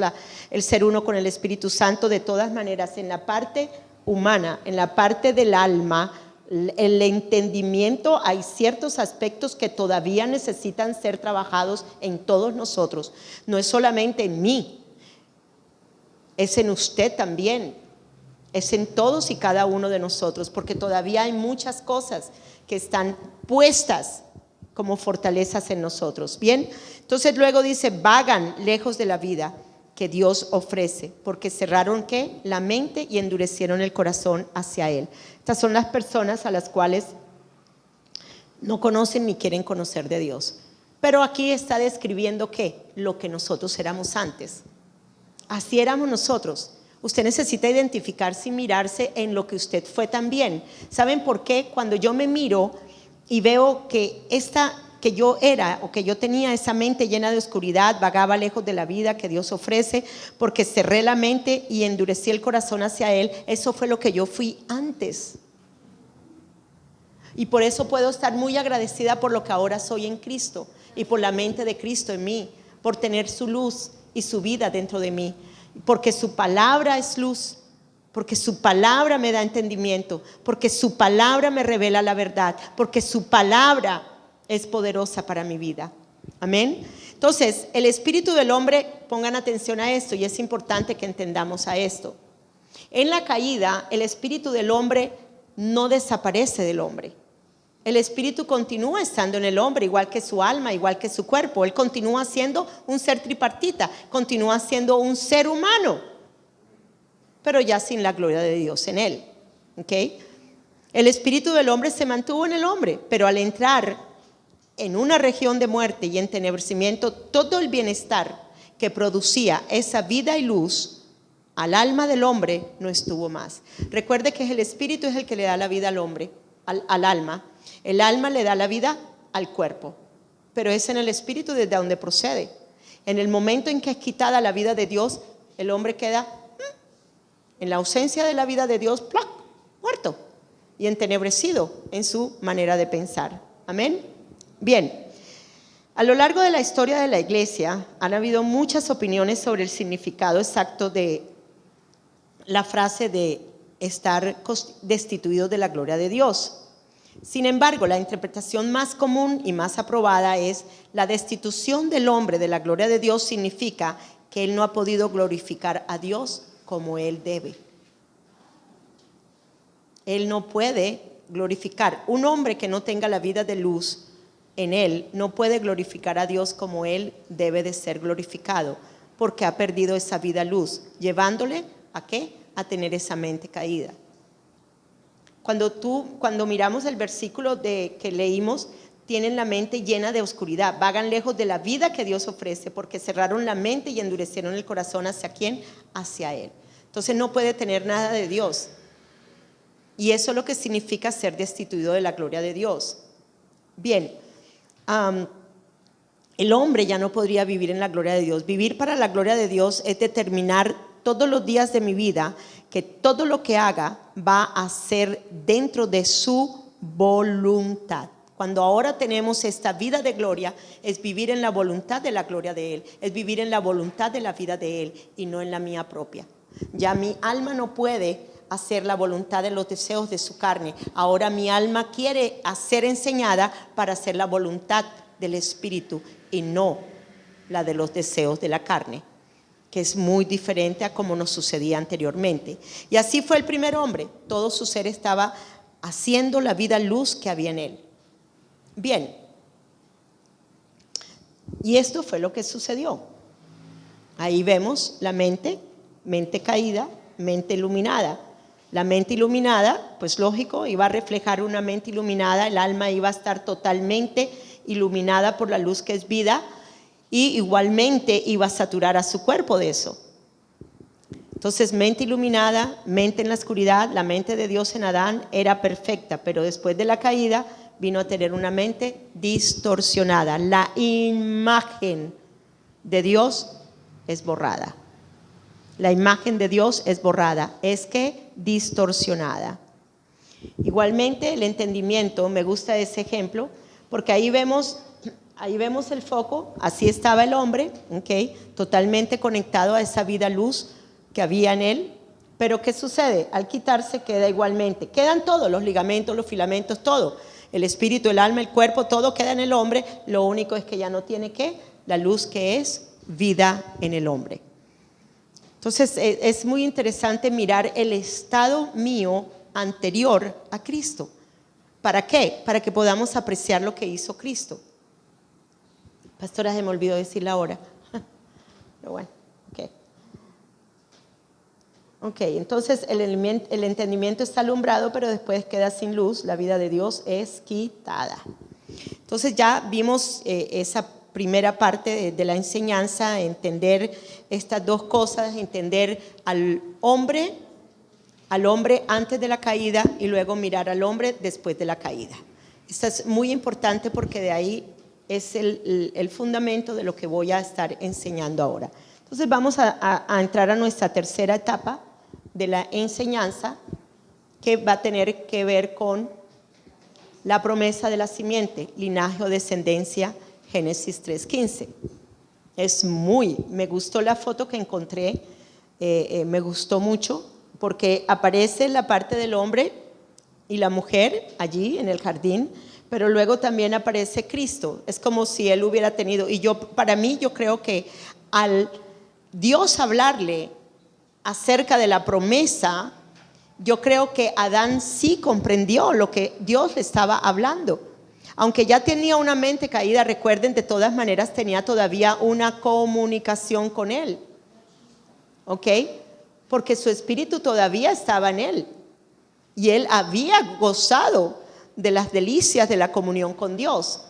A: el ser uno con el Espíritu Santo. De todas maneras, en la parte humana, en la parte del alma, el entendimiento, hay ciertos aspectos que todavía necesitan ser trabajados en todos nosotros. No es solamente en mí, es en usted también, es en todos y cada uno de nosotros, porque todavía hay muchas cosas que están puestas como fortalezas en nosotros. Bien, entonces luego dice: vagan lejos de la vida que Dios ofrece, porque cerraron ¿qué? La mente y endurecieron el corazón hacia Él. Estas son las personas a las cuales no conocen ni quieren conocer de Dios. Pero aquí está describiendo ¿qué? Lo que nosotros éramos antes. Así éramos nosotros. Usted necesita identificarse y mirarse en lo que usted fue también. ¿Saben por qué? Cuando yo me miro y veo que que yo era o que yo tenía esa mente llena de oscuridad, vagaba lejos de la vida que Dios ofrece, porque cerré la mente y endurecí el corazón hacia Él. Eso fue lo que yo fui antes. Y por eso puedo estar muy agradecida por lo que ahora soy en Cristo y por la mente de Cristo en mí, por tener su luz y su vida dentro de mí, porque su palabra es luz, porque su palabra me da entendimiento, porque su palabra me revela la verdad, porque su palabra es poderosa para mi vida. Amén. Entonces, el espíritu del hombre, pongan atención a esto, y es importante que entendamos a esto. En la caída, el espíritu del hombre no desaparece del hombre. El espíritu continúa estando en el hombre, igual que su alma, igual que su cuerpo. Él continúa siendo un ser tripartita, continúa siendo un ser humano, pero ya sin la gloria de Dios en él. ¿Okay? El espíritu del hombre se mantuvo en el hombre, pero al entrar en una región de muerte y entenebrecimiento, todo el bienestar que producía esa vida y luz al alma del hombre no estuvo más. Recuerde que el espíritu es el que le da la vida al hombre, al alma. El alma le da la vida al cuerpo, pero es en el espíritu desde donde procede. En el momento en que es quitada la vida de Dios, el hombre queda en la ausencia de la vida de Dios, ¡plac!, muerto y entenebrecido en su manera de pensar. Amén. Bien, a lo largo de la historia de la iglesia han habido muchas opiniones sobre el significado exacto de la frase de estar destituido de la gloria de Dios. Sin embargo, la interpretación más común y más aprobada es: la destitución del hombre de la gloria de Dios significa que él no ha podido glorificar a Dios como él debe. Él no puede glorificar. Un hombre que no tenga la vida de luz en él no puede glorificar a Dios como él debe de ser glorificado, porque ha perdido esa vida luz, llevándole ¿a qué? A tener esa mente caída. Cuando miramos el versículo que leímos, tienen la mente llena de oscuridad, vagan lejos de la vida que Dios ofrece, porque cerraron la mente y endurecieron el corazón. ¿Hacia quién? Hacia Él. Entonces no puede tener nada de Dios. Y eso es lo que significa ser destituido de la gloria de Dios. Bien, el hombre ya no podría vivir en la gloria de Dios. Vivir para la gloria de Dios es determinar todos los días de mi vida que todo lo que haga va a ser dentro de su voluntad. Cuando ahora tenemos esta vida de gloria, es vivir en la voluntad de la gloria de Él, es vivir en la voluntad de la vida de Él y no en la mía propia. Ya mi alma no puede hacer la voluntad de los deseos de su carne. Ahora mi alma quiere ser enseñada para hacer la voluntad del Espíritu y no la de los deseos de la carne, que es muy diferente a como nos sucedía anteriormente. Y así fue el primer hombre. Todo su ser estaba haciendo la vida luz que había en él. Bien, y esto fue lo que sucedió. Ahí vemos la mente caída, mente iluminada. La mente iluminada, pues lógico, iba a reflejar una mente iluminada, el alma iba a estar totalmente iluminada por la luz que es vida, y igualmente iba a saturar a su cuerpo de eso. Entonces, mente iluminada, mente en la oscuridad. La mente de Dios en Adán era perfecta, pero después de la caída vino a tener una mente distorsionada. La imagen de Dios es borrada. La imagen de Dios es borrada, es que distorsionada. Igualmente el entendimiento, me gusta ese ejemplo, porque ahí vemos el foco, así estaba el hombre, ¿okay?, totalmente conectado a esa vida luz que había en él. Pero ¿qué sucede? Al quitarse queda igualmente, quedan todos, los ligamentos, los filamentos, todo. El espíritu, el alma, el cuerpo, todo queda en el hombre. Lo único es que ya no tiene la luz que es vida en el hombre. Entonces es muy interesante mirar el estado mío anterior a Cristo. ¿Para qué? Para que podamos apreciar lo que hizo Cristo. Pastora, se me olvidó decir la hora. Pero bueno, ok, entonces el entendimiento está alumbrado, pero después queda sin luz. La vida de Dios es quitada. Entonces ya vimos esa primera parte de la enseñanza, entender estas dos cosas, entender al hombre antes de la caída y luego mirar al hombre después de la caída. Esto es muy importante porque de ahí es el fundamento de lo que voy a estar enseñando ahora. Entonces vamos a entrar a nuestra tercera etapa de la enseñanza, que va a tener que ver con la promesa de la simiente, linaje o descendencia, Génesis 3:15. Me gustó la foto que encontré, me gustó mucho, porque aparece la parte del hombre y la mujer allí en el jardín, pero luego también aparece Cristo. Es como si él hubiera tenido, y yo creo que al Dios hablarle acerca de la promesa, yo creo que Adán sí comprendió lo que Dios le estaba hablando. Aunque ya tenía una mente caída, recuerden, de todas maneras tenía todavía una comunicación con él. ¿Ok? Porque su espíritu todavía estaba en él. y él había gozado de las delicias de la comunión con Dios.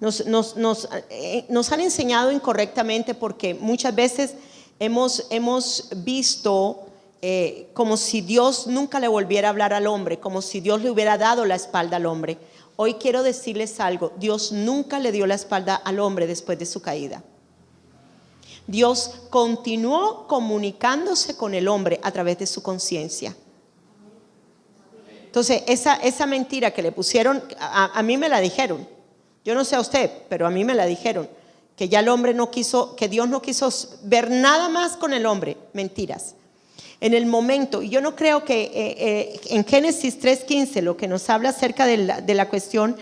A: Nos han enseñado incorrectamente porque muchas veces hemos visto como si Dios nunca le volviera a hablar al hombre, como si Dios le hubiera dado la espalda al hombre. Hoy quiero decirles algo: Dios nunca le dio la espalda al hombre después de su caída. Dios continuó comunicándose con el hombre a través de su conciencia. Entonces, esa mentira que le pusieron, a mí me la dijeron. Yo no sé a usted, pero a mí me la dijeron. Que ya el hombre no quiso, que Dios no quiso ver nada más con el hombre. Mentiras. En el momento, y yo no creo que en Génesis 3:15, lo que nos habla acerca de la cuestión,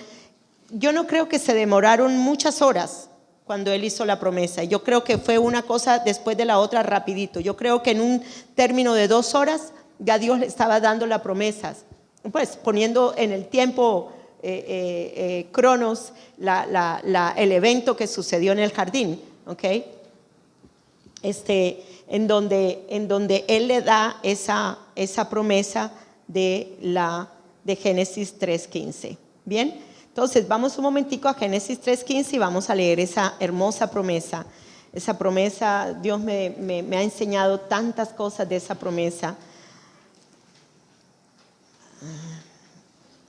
A: yo no creo que se demoraron muchas horas cuando él hizo la promesa. Yo creo que fue una cosa después de la otra rapidito. Yo creo que en un término de 2 horas ya Dios le estaba dando las promesas, pues poniendo en el tiempo cronos el evento que sucedió en el jardín, ¿ok? En donde él le da esa promesa de Génesis 3:15. Bien, entonces vamos un momentico a Génesis 3:15 y vamos a leer esa hermosa promesa. Esa promesa, Dios me ha enseñado tantas cosas de esa promesa.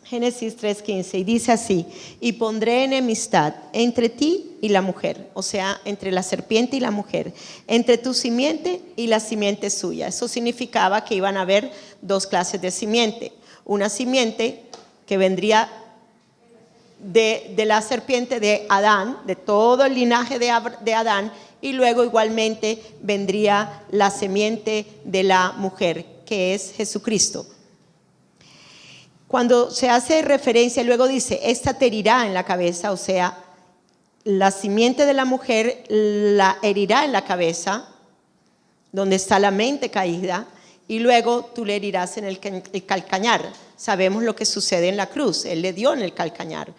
A: Génesis 3:15, y dice así: y pondré enemistad entre ti y la mujer, o sea, entre la serpiente y la mujer, entre tu simiente y la simiente suya. Eso significaba que iban a haber 2 clases de simiente. Una simiente que vendría de la serpiente de Adán, de todo el linaje de Adán, y luego igualmente vendría la simiente de la mujer, que es Jesucristo. Cuando se hace referencia, luego dice: esta te herirá en la cabeza, o sea, la simiente de la mujer la herirá en la cabeza, donde está la mente caída, y luego tú le herirás en el calcañar. Sabemos lo que sucede en la cruz. Él le dio en el calcañar,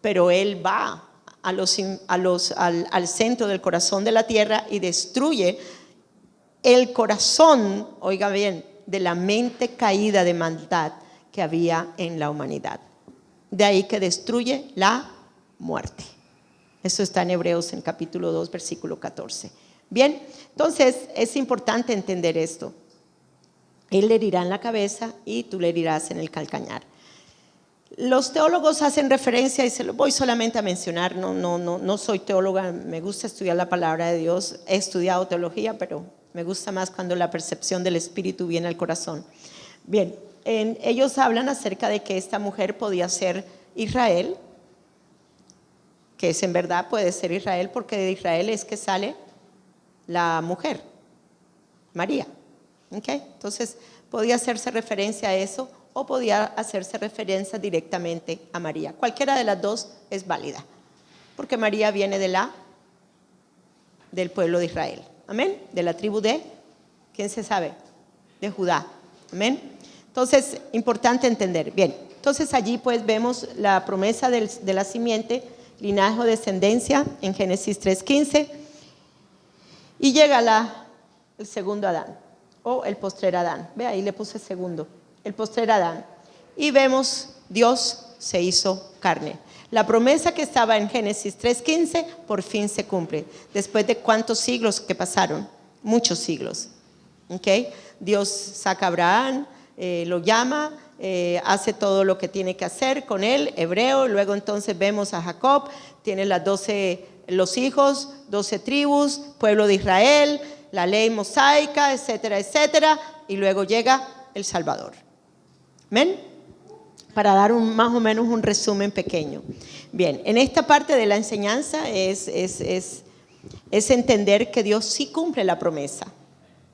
A: pero él va al centro del corazón de la tierra y destruye el corazón, oiga bien, de la mente caída de maldad que había en la humanidad. De ahí que destruye la muerte. Eso está en Hebreos en capítulo 2, versículo 14. Bien, entonces es importante entender esto. Él le herirá en la cabeza y tú le herirás en el calcañar. Los teólogos hacen referencia, y se lo voy solamente a mencionar, no soy teóloga, me gusta estudiar la palabra de Dios, he estudiado teología, pero me gusta más cuando la percepción del Espíritu viene al corazón. Bien, ellos hablan acerca de que esta mujer podía ser Israel, que es en verdad puede ser Israel, porque de Israel es que sale la mujer, María. ¿Okay? Entonces podía hacerse referencia a eso o podía hacerse referencia directamente a María. Cualquiera de las dos es válida, porque María viene del pueblo de Israel. Amén. De la tribu de, ¿quién se sabe? De Judá. Amén. Entonces, importante entender. Bien, entonces allí pues vemos la promesa de la simiente, linaje o descendencia en Génesis 3:15, y llega el segundo Adán, o el postrer Adán. Ve, ahí le puse segundo, el postrer Adán. Y vemos, Dios se hizo carne. La promesa que estaba en Génesis 3:15 por fin se cumple. Después de cuántos siglos que pasaron, muchos siglos. ¿Okay? Dios saca a Abraham, lo llama, hace todo lo que tiene que hacer con él, hebreo. Luego entonces vemos a Jacob, tiene los hijos, 12 tribus, pueblo de Israel, la ley mosaica, etcétera, etcétera. Y luego llega el Salvador. ¿Amén? Para dar más o menos un resumen pequeño. Bien, en esta parte de la enseñanza es entender que Dios sí cumple la promesa.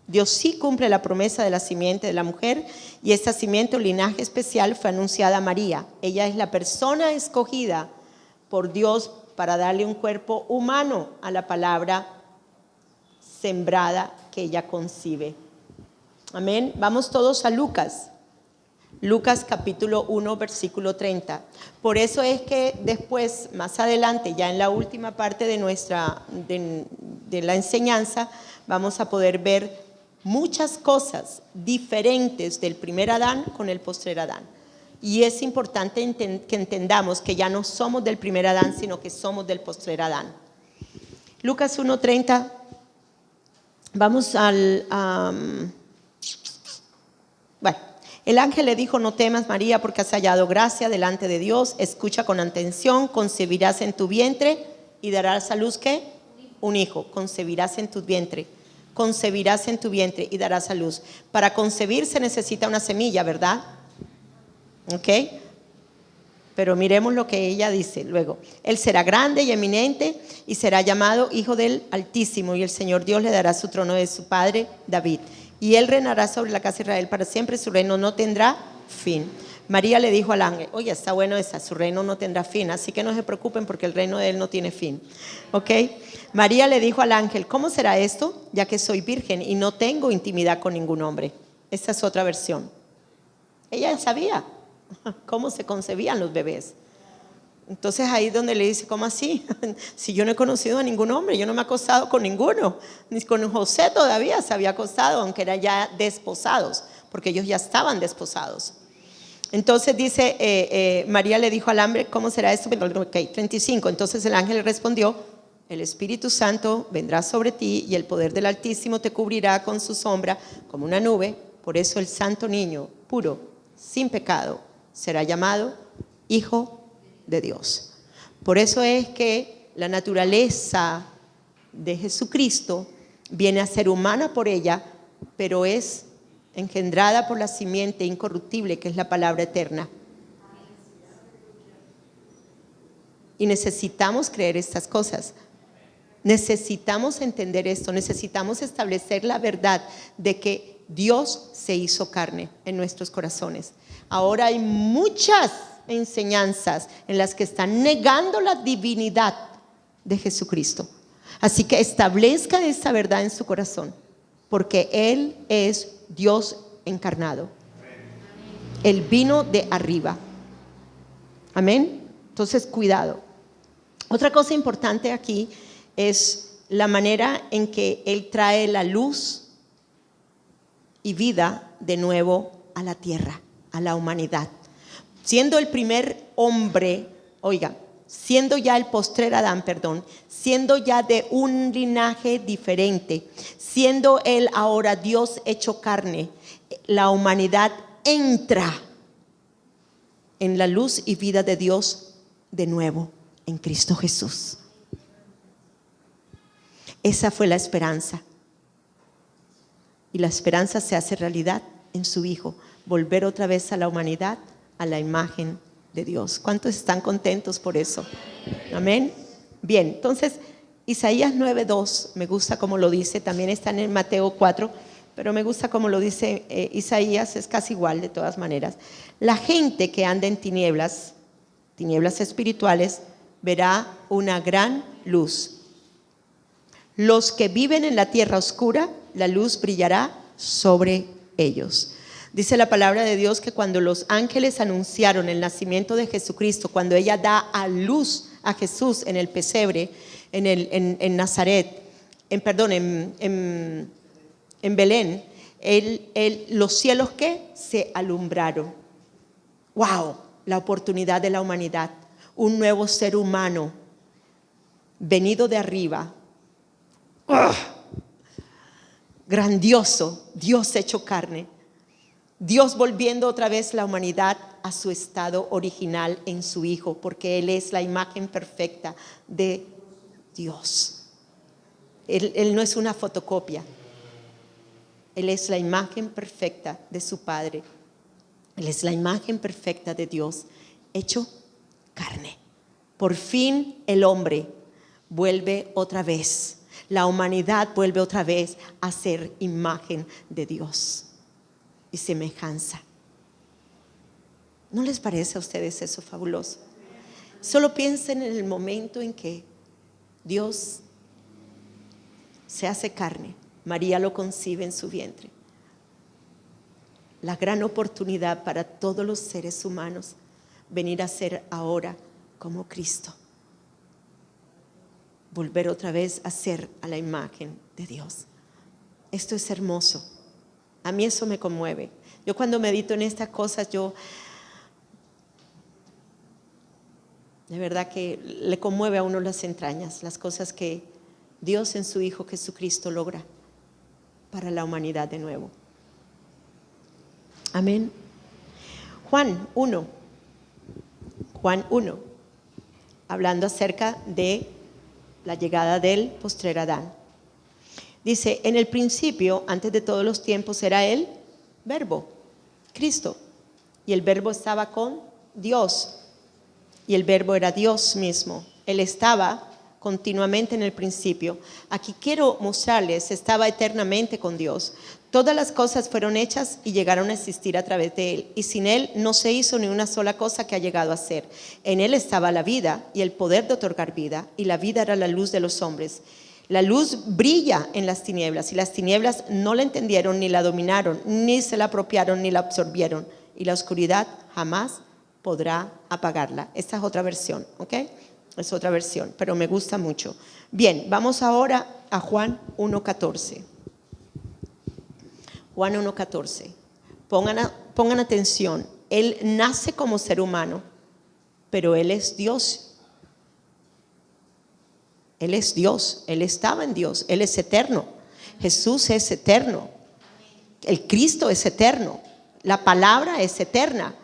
A: Dios sí cumple la promesa de la simiente de la mujer, y esta simiente o linaje especial fue anunciada a María. Ella es la persona escogida por Dios para darle un cuerpo humano a la palabra sembrada que ella concibe. Amén. Vamos todos a Lucas. Lucas capítulo 1, versículo 30. Por eso es que después, más adelante, ya en la última parte de la enseñanza, vamos a poder ver muchas cosas diferentes del primer Adán con el postrer Adán. Y es importante que entendamos que ya no somos del primer Adán, sino que somos del postrer Adán. Lucas 1:30. Vamos al... bueno, el ángel le dijo: no temas, María, porque has hallado gracia delante de Dios. Escucha con atención, concebirás en tu vientre y darás a luz, ¿qué? Un hijo. Concebirás en tu vientre. Concebirás en tu vientre y darás a luz. Para concebir se necesita una semilla, ¿verdad? ¿Ok? Pero miremos lo que ella dice luego. Él será grande y eminente y será llamado Hijo del Altísimo, y el Señor Dios le dará su trono de su padre David. Y él reinará sobre la casa de Israel para siempre, su reino no tendrá fin. María le dijo al ángel: oye, está bueno esa, su reino no tendrá fin, así que no se preocupen porque el reino de él no tiene fin. ¿Ok? María le dijo al ángel: ¿cómo será esto? Ya que soy virgen y no tengo intimidad con ningún hombre. Esta es otra versión. Ella sabía cómo se concebían los bebés. Entonces ahí es donde le dice: ¿cómo así? Si yo no he conocido a ningún hombre, yo no me he acostado con ninguno, ni con José todavía se había acostado, aunque eran ya desposados, porque ellos ya estaban desposados. Entonces dice, María le dijo al ángel: ¿cómo será esto? Okay, 35. Entonces el ángel le respondió: el Espíritu Santo vendrá sobre ti y el poder del Altísimo te cubrirá con su sombra como una nube. Por eso el santo niño, puro, sin pecado, será llamado Hijo de Dios. Por eso es que la naturaleza de Jesucristo viene a ser humana por ella, pero es engendrada por la simiente incorruptible, que es la palabra eterna. Y necesitamos creer estas cosas. Necesitamos entender esto. Necesitamos establecer la verdad de que Dios se hizo carne en nuestros corazones. Ahora hay muchas enseñanzas en las que están negando la divinidad de Jesucristo. Así que establezca esta verdad en su corazón, porque Él es Dios encarnado. Él vino de arriba. Amén. Entonces, cuidado. Otra cosa importante aquí es la manera en que Él trae la luz y vida de nuevo a la tierra, a la humanidad. Siendo el primer hombre, oiga, siendo ya el postrer Adán, siendo ya de un linaje diferente, siendo Él ahora Dios hecho carne, la humanidad entra en la luz y vida de Dios de nuevo en Cristo Jesús. Esa fue la esperanza. Y la esperanza se hace realidad en su Hijo, volver otra vez a la humanidad a la imagen de Dios. ¿Cuántos están contentos por eso? Amén. Bien, entonces Isaías 9:2, me gusta como lo dice, también está en Mateo 4, pero me gusta como lo dice Isaías, es casi igual de todas maneras. La gente que anda en tinieblas espirituales, verá una gran luz. Los que viven en la tierra oscura, la luz brillará sobre ellos. Dice la palabra de Dios que cuando los ángeles anunciaron el nacimiento de Jesucristo, cuando ella da a luz a Jesús en el pesebre, en Nazaret, en Belén, los cielos que se alumbraron. ¡Wow! La oportunidad de la humanidad, un nuevo ser humano venido de arriba. ¡Oh! Grandioso, Dios hecho carne. Dios volviendo otra vez la humanidad a su estado original en su Hijo, porque Él es la imagen perfecta de Dios. Él no es una fotocopia. Él es la imagen perfecta de su Padre. Él es la imagen perfecta de Dios, hecho carne. Por fin el hombre vuelve otra vez. La humanidad vuelve otra vez a ser imagen de Dios y semejanza. ¿No les parece a ustedes eso fabuloso? Solo piensen en el momento en que Dios se hace carne. María lo concibe en su vientre. La gran oportunidad para todos los seres humanos venir a ser ahora como Cristo. Volver otra vez a ser a la imagen de Dios. Esto es hermoso. A mí eso me conmueve. Yo cuando medito en estas cosas, de verdad que le conmueve a uno las entrañas, las cosas que Dios en su Hijo Jesucristo logra para la humanidad de nuevo. Amén. Juan 1, hablando acerca de la llegada del postrer Adán. Dice, en el principio, antes de todos los tiempos, era el Verbo, Cristo. Y el Verbo estaba con Dios. Y el Verbo era Dios mismo. Él estaba continuamente en el principio. Aquí quiero mostrarles, estaba eternamente con Dios. Todas las cosas fueron hechas y llegaron a existir a través de Él. Y sin Él no se hizo ni una sola cosa que ha llegado a ser. En Él estaba la vida y el poder de otorgar vida. Y la vida era la luz de los hombres. La luz brilla en las tinieblas y las tinieblas no la entendieron ni la dominaron, ni se la apropiaron ni la absorbieron. Y la oscuridad jamás podrá apagarla. Esta es otra versión, ¿ok? Es otra versión, pero me gusta mucho. Bien, vamos ahora a Juan 1:14. Juan 1:14. Pongan atención. Él nace como ser humano, pero Él es Dios. Él es Dios, Él estaba en Dios, Él es eterno. Jesús es eterno. El Cristo es eterno. La palabra es eterna.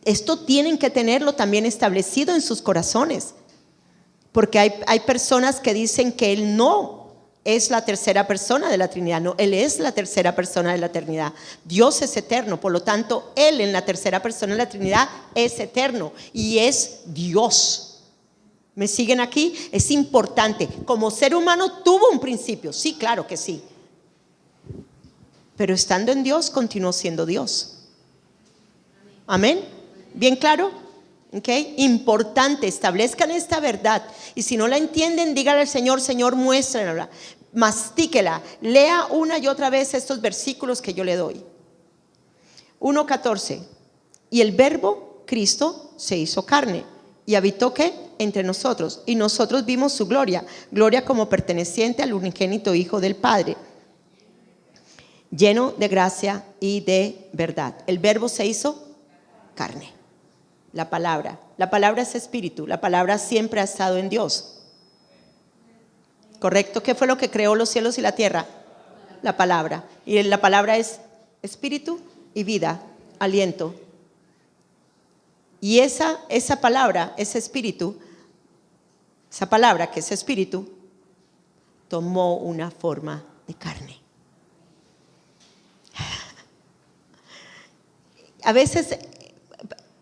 A: Esto tienen que tenerlo también establecido en sus corazones. Porque hay personas que dicen que Él no es la tercera persona de la Trinidad. No, Él es la tercera persona de la Trinidad. Dios es eterno, por lo tanto, Él en la tercera persona de la Trinidad es eterno y es Dios. ¿Me siguen aquí? Es importante. Como ser humano tuvo un principio, sí, claro que sí. Pero estando en Dios, continuó siendo Dios. Amén. ¿Bien claro? Okay. Importante, establezcan esta verdad. Y si no la entienden, díganle al Señor, Señor, muéstrenla, mastíquela, lea una y otra vez estos versículos que yo le doy. 1:14. Y el Verbo, Cristo, se hizo carne y habitó ¿qué? Entre nosotros, y nosotros vimos su gloria, gloria como perteneciente al unigénito Hijo del Padre, lleno de gracia y de verdad. El Verbo se hizo carne. La palabra es espíritu, la palabra siempre ha estado en Dios. ¿Correcto? ¿Qué fue lo que creó los cielos y la tierra? La palabra. Y la palabra es espíritu y vida, aliento. Y esa palabra, ese espíritu, esa palabra que es espíritu, tomó una forma de carne. A veces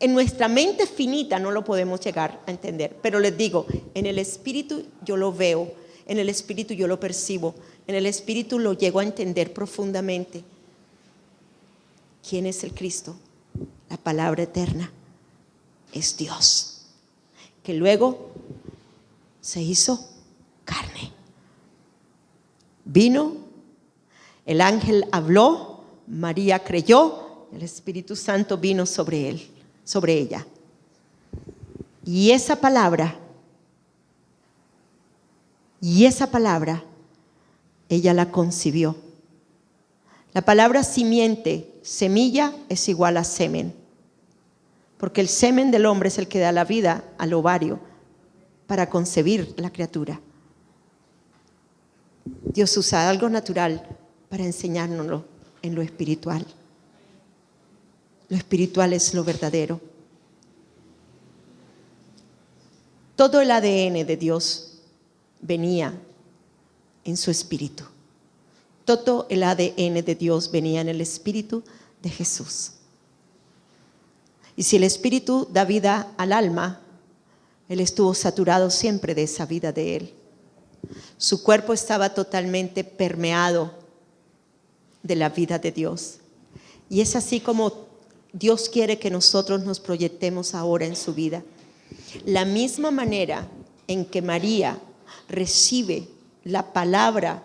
A: en nuestra mente finita no lo podemos llegar a entender, pero les digo, en el espíritu yo lo veo, en el espíritu yo lo percibo, en el espíritu lo llego a entender profundamente. ¿Quién es el Cristo? La palabra eterna es Dios, que luego se hizo carne. Vino, el ángel habló, María creyó, el Espíritu Santo vino sobre él, sobre ella. Y esa palabra, ella la concibió. La palabra simiente, semilla, es igual a semen. Porque el semen del hombre es el que da la vida al ovario para concebir la criatura. Dios usa algo natural para enseñárnoslo en lo espiritual. Lo espiritual es lo verdadero. Todo el ADN de Dios venía en su espíritu. Todo el ADN de Dios venía en el espíritu de Jesús. Y si el espíritu da vida al alma, Él estuvo saturado siempre de esa vida de Él. Su cuerpo estaba totalmente permeado de la vida de Dios. Y es así como Dios quiere que nosotros nos proyectemos ahora en su vida. La misma manera en que María recibe la palabra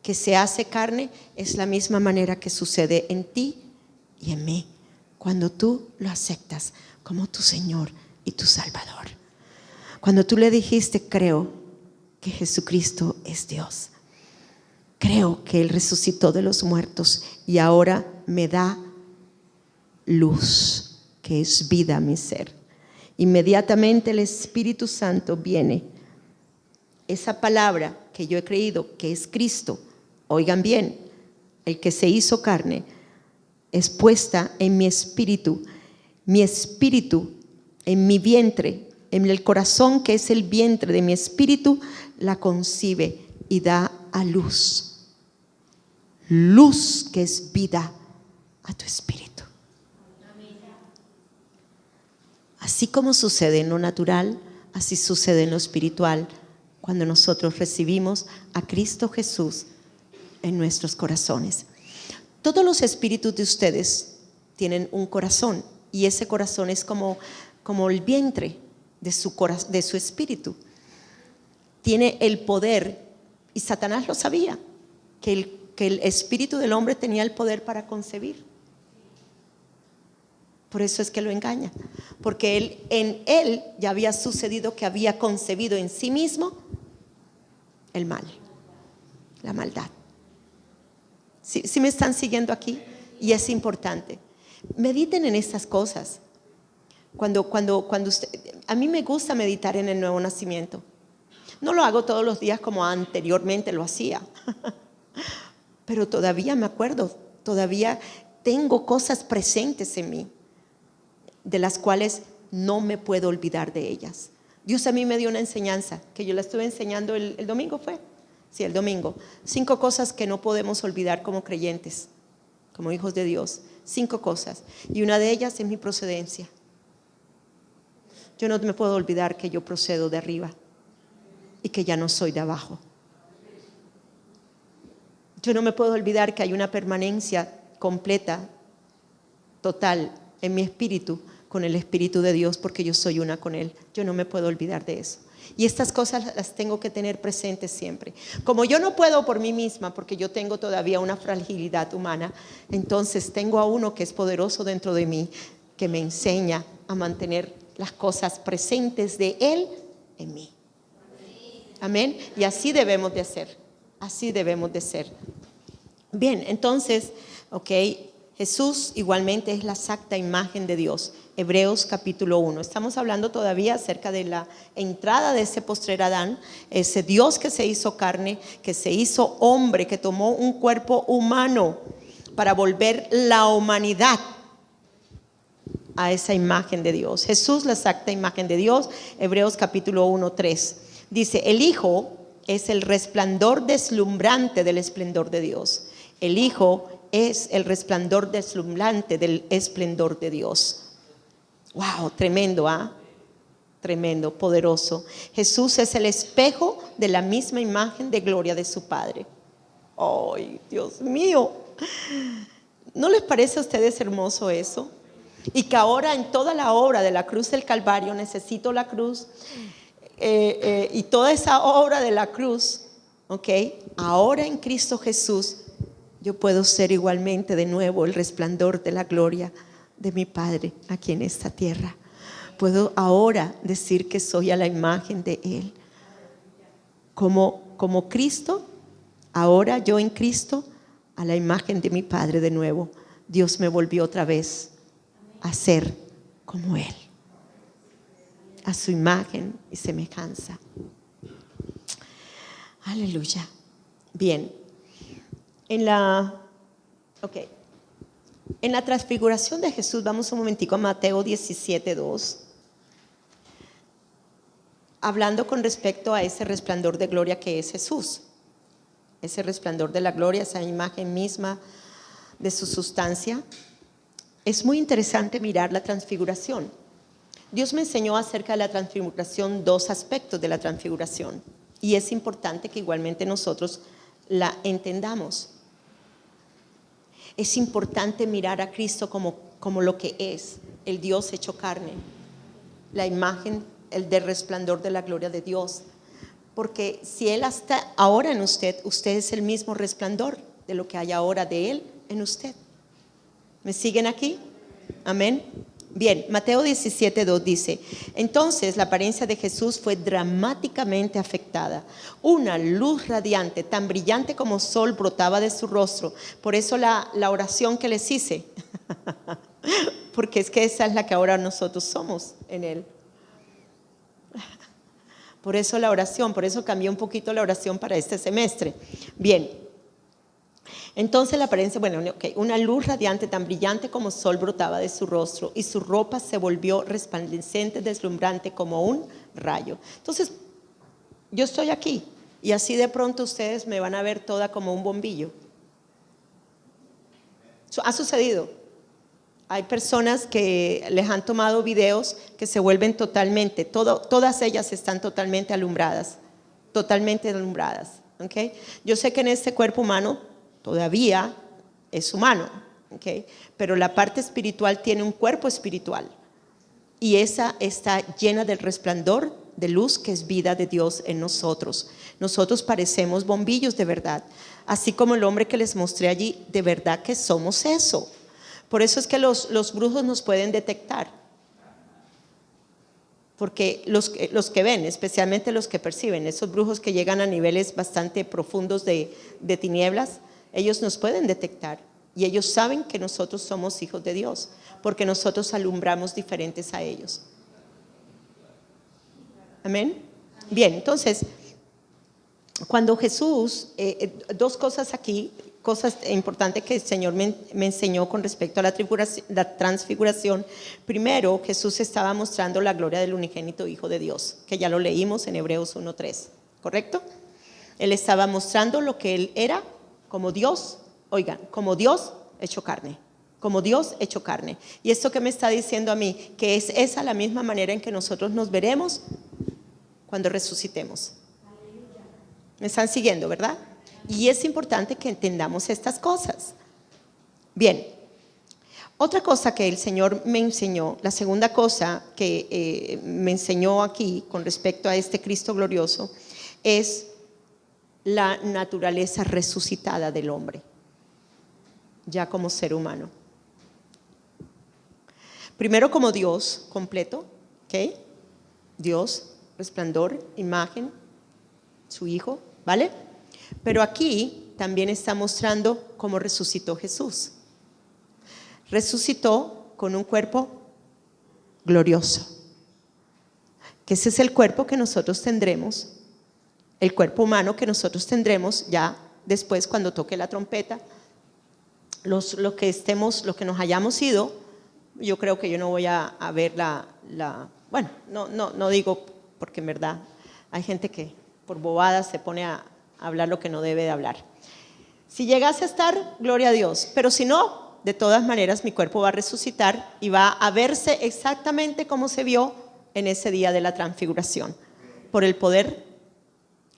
A: que se hace carne, es la misma manera que sucede en ti y en mí, cuando tú lo aceptas como tu Señor y tu Salvador. Cuando tú le dijiste, creo que Jesucristo es Dios. Creo que Él resucitó de los muertos y ahora me da luz, que es vida a mi ser. Inmediatamente el Espíritu Santo viene. Esa palabra que yo he creído que es Cristo, oigan bien, el que se hizo carne, es puesta en mi espíritu en mi vientre, en el corazón que es el vientre de mi espíritu, la concibe y da a luz. Luz que es vida a tu espíritu. Así como sucede en lo natural, así sucede en lo espiritual cuando nosotros recibimos a Cristo Jesús en nuestros corazones. Todos los espíritus de ustedes tienen un corazón y ese corazón es como el vientre de su espíritu. Tiene el poder, y Satanás lo sabía, que el espíritu del hombre tenía el poder para concebir. Por eso es que lo engaña, porque en él ya había sucedido que había concebido en sí mismo el mal, la maldad. ¿Sí me están siguiendo aquí? Y es importante. Mediten en estas cosas. Cuando usted, a mí me gusta meditar en el nuevo nacimiento. No lo hago todos los días como anteriormente lo hacía, pero todavía me acuerdo, todavía tengo cosas presentes en mí, de las cuales no me puedo olvidar de ellas. Dios a mí me dio una enseñanza, que yo la estuve enseñando el domingo fue. Sí, el domingo. 5 cosas que no podemos olvidar como creyentes, como hijos de Dios. 5 cosas. Y una de ellas es mi procedencia. Yo no me puedo olvidar que yo procedo de arriba y que ya no soy de abajo. Yo no me puedo olvidar que hay una permanencia completa, total, en mi espíritu, con el Espíritu de Dios, porque yo soy una con Él. Yo no me puedo olvidar de eso. Y estas cosas las tengo que tener presentes siempre. Como yo no puedo por mí misma, porque yo tengo todavía una fragilidad humana, entonces tengo a uno que es poderoso dentro de mí, que me enseña a mantener las cosas presentes de Él en mí. Amén. Y así debemos de hacer. Así debemos de ser. Bien, entonces, Jesús igualmente es la exacta imagen de Dios. Hebreos capítulo 1. Estamos hablando todavía acerca de la entrada de ese postrer Adán, ese Dios que se hizo carne, que se hizo hombre, que tomó un cuerpo humano para volver la humanidad a esa imagen de Dios. Jesús, la exacta imagen de Dios. Hebreos capítulo 1, 3. Dice, el Hijo es el resplandor deslumbrante del esplendor de Dios. El Hijo es el resplandor deslumbrante del esplendor de Dios. Wow, tremendo, tremendo, poderoso. Jesús es el espejo de la misma imagen de gloria de su Padre. ¡Ay, Dios mío! ¿No les parece a ustedes hermoso eso? Y que ahora en toda la obra de la cruz del Calvario, necesito la cruz, y toda esa obra de la cruz, ahora en Cristo Jesús, yo puedo ser igualmente de nuevo el resplandor de la gloria de mi Padre aquí en esta tierra. Puedo ahora decir que soy a la imagen de Él. Como Cristo, ahora yo en Cristo, a la imagen de mi Padre de nuevo. Dios me volvió otra vez a ser como Él, a su imagen y semejanza. Aleluya. Bien. En la transfiguración de Jesús, vamos un momentico a Mateo 17, 2. Hablando con respecto a ese resplandor de gloria que es Jesús. Ese resplandor de la gloria, esa imagen misma de su sustancia. Es muy interesante mirar la transfiguración. Dios me enseñó acerca de la transfiguración 2 aspectos de la transfiguración. Y es importante que igualmente nosotros la entendamos. Es importante mirar a Cristo como lo que es, el Dios hecho carne, la imagen, el del resplandor de la gloria de Dios. Porque si Él está ahora en usted, usted es el mismo resplandor de lo que hay ahora de Él en usted. ¿Me siguen aquí? Amén. Bien, Mateo 17:2 dice: entonces la apariencia de Jesús fue dramáticamente afectada. Una luz radiante, tan brillante como sol, brotaba de su rostro. Por eso la oración que les hice, porque es que esa es la que ahora nosotros somos en Él. Por eso la oración, por eso cambié un poquito la oración para este semestre. Bien, entonces la apariencia, una luz radiante tan brillante como sol brotaba de su rostro y su ropa se volvió resplandeciente, deslumbrante como un rayo. Entonces, yo estoy aquí y así de pronto ustedes me van a ver toda como un bombillo. Ha sucedido. Hay personas que les han tomado videos que se vuelven totalmente, todas ellas están totalmente alumbradas, ¿okay? Yo sé que en este cuerpo humano todavía es humano, ¿okay? Pero la parte espiritual tiene un cuerpo espiritual y esa está llena del resplandor de luz que es vida de Dios en nosotros. Nosotros parecemos bombillos de verdad, así como el hombre que les mostré allí, de verdad que somos eso. Por eso es que los brujos nos pueden detectar, porque los que ven, especialmente los que perciben, esos brujos que llegan a niveles bastante profundos de tinieblas, ellos nos pueden detectar y ellos saben que nosotros somos hijos de Dios, porque nosotros alumbramos diferentes a ellos. Amén. Bien, entonces, cuando Jesús, dos cosas aquí, cosas importantes que el Señor me enseñó con respecto a la transfiguración. Primero, Jesús estaba mostrando la gloria del unigénito Hijo de Dios, que ya lo leímos en Hebreos 1:3, ¿correcto? Él estaba mostrando lo que Él era como Dios, oigan, como Dios hecho carne. Como Dios hecho carne. Y esto que me está diciendo a mí, que es esa la misma manera en que nosotros nos veremos cuando resucitemos. ¿Me están siguiendo, verdad? Y es importante que entendamos estas cosas. Bien, otra cosa que el Señor me enseñó, la segunda cosa que me enseñó aquí con respecto a este Cristo glorioso, es la naturaleza resucitada del hombre, ya como ser humano. Primero como Dios completo, ¿ok? Dios, resplandor, imagen, su Hijo, ¿vale? Pero aquí también está mostrando cómo resucitó Jesús. Resucitó con un cuerpo glorioso, que ese es el cuerpo que nosotros tendremos, el cuerpo humano que nosotros tendremos ya después cuando toque la trompeta. Los que nos hayamos ido, yo creo que yo no voy a ver no digo porque en verdad hay gente que por bobadas se pone a hablar lo que no debe de hablar. Si llegase a estar, gloria a Dios, pero si no, de todas maneras mi cuerpo va a resucitar y va a verse exactamente como se vio en ese día de la transfiguración, por el poder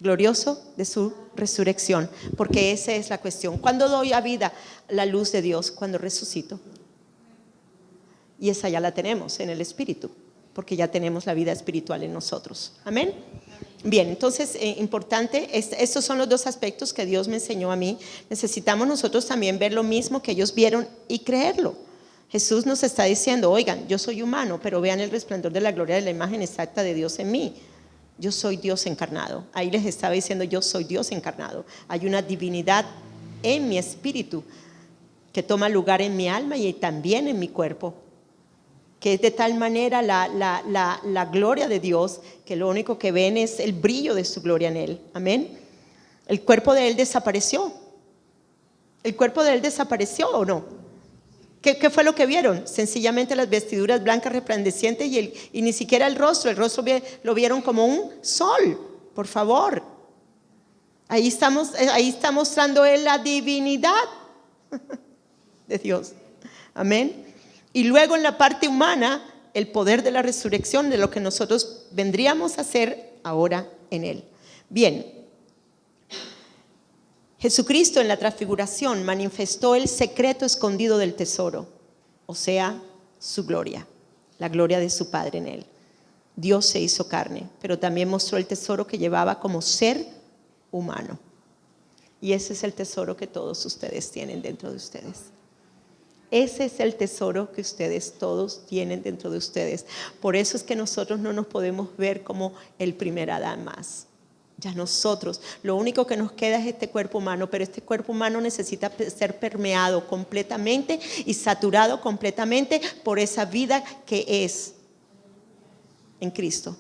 A: glorioso de su resurrección, porque esa es la cuestión. ¿Cuándo doy a vida la luz de Dios? Cuando resucito. Y esa ya la tenemos en el Espíritu, porque ya tenemos la vida espiritual en nosotros. Amén. Bien, entonces importante, estos son los dos aspectos que Dios me enseñó a mí. Necesitamos nosotros también ver lo mismo que ellos vieron y creerlo. Jesús nos está diciendo, oigan, yo soy humano, pero vean el resplandor de la gloria de la imagen exacta de Dios en mí. Yo soy Dios encarnado. Ahí les estaba diciendo, yo soy Dios encarnado. Hay una divinidad en mi espíritu que toma lugar en mi alma y también en mi cuerpo, que es de tal manera la gloria de Dios que lo único que ven es el brillo de su gloria en Él. Amén. El cuerpo de Él desapareció. ¿El cuerpo de Él desapareció o no? ¿Qué fue lo que vieron? Sencillamente las vestiduras blancas resplandecientes y ni siquiera el rostro lo vieron como un sol, por favor. Ahí está mostrando Él la divinidad de Dios. Amén. Y luego en la parte humana, el poder de la resurrección, de lo que nosotros vendríamos a hacer ahora en Él. Bien, Jesucristo en la transfiguración manifestó el secreto escondido del tesoro, o sea, su gloria, la gloria de su Padre en Él. Dios se hizo carne, pero también mostró el tesoro que llevaba como ser humano. Y ese es el tesoro que todos ustedes tienen dentro de ustedes. Ese es el tesoro que ustedes todos tienen dentro de ustedes. Por eso es que nosotros no nos podemos ver como el primer Adán más. Ya nosotros, lo único que nos queda es este cuerpo humano, pero este cuerpo humano necesita ser permeado completamente y saturado completamente por esa vida que es en Cristo.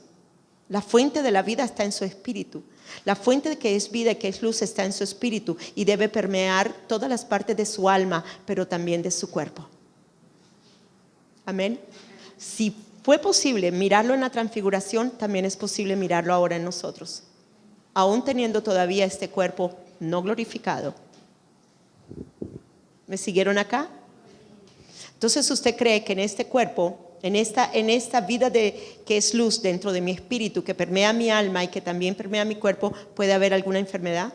A: La fuente de la vida está en su espíritu. La fuente de que es vida y que es luz está en su espíritu y debe permear todas las partes de su alma, pero también de su cuerpo. Amén. Si fue posible mirarlo en la transfiguración, también es posible mirarlo ahora en nosotros, aún teniendo todavía este cuerpo no glorificado. ¿Me siguieron acá? Entonces usted cree que en este cuerpo, en esta vida que es luz dentro de mi espíritu, que permea mi alma y que también permea mi cuerpo, ¿puede haber alguna enfermedad?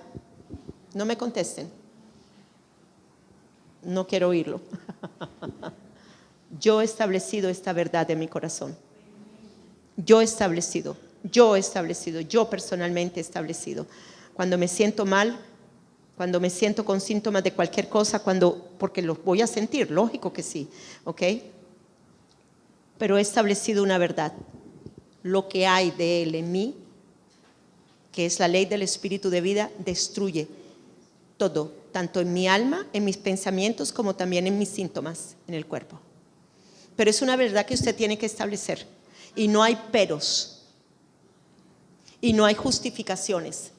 A: No me contesten. No quiero oírlo. Yo he establecido esta verdad en mi corazón. Yo personalmente he establecido. Cuando me siento mal, cuando me siento con síntomas de cualquier cosa, porque los voy a sentir, lógico que sí, ¿ok? Pero he establecido una verdad. Lo que hay de Él en mí, que es la ley del espíritu de vida, destruye todo, tanto en mi alma, en mis pensamientos, como también en mis síntomas en el cuerpo. Pero es una verdad que usted tiene que establecer. Y no hay peros. Y no hay justificaciones.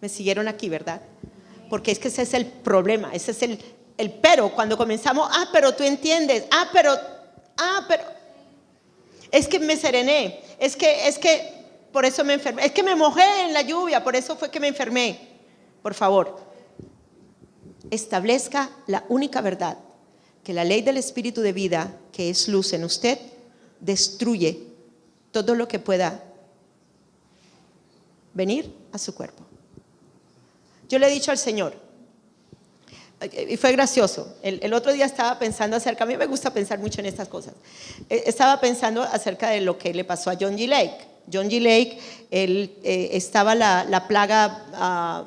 A: ¿Me siguieron aquí, verdad? Porque es que ese es el problema, ese es el pero. Cuando comenzamos, pero tú entiendes, pero es que me serené, es que por eso me enfermé, es que me mojé en la lluvia, por eso fue que me enfermé. Por favor, establezca la única verdad, que la ley del espíritu de vida, que es luz en usted, destruye todo lo que pueda venir a su cuerpo. Yo le he dicho al Señor, y fue gracioso, el otro día estaba pensando acerca, a mí me gusta pensar mucho en estas cosas, estaba pensando acerca de lo que le pasó a John G. Lake. John G. Lake, estaba la plaga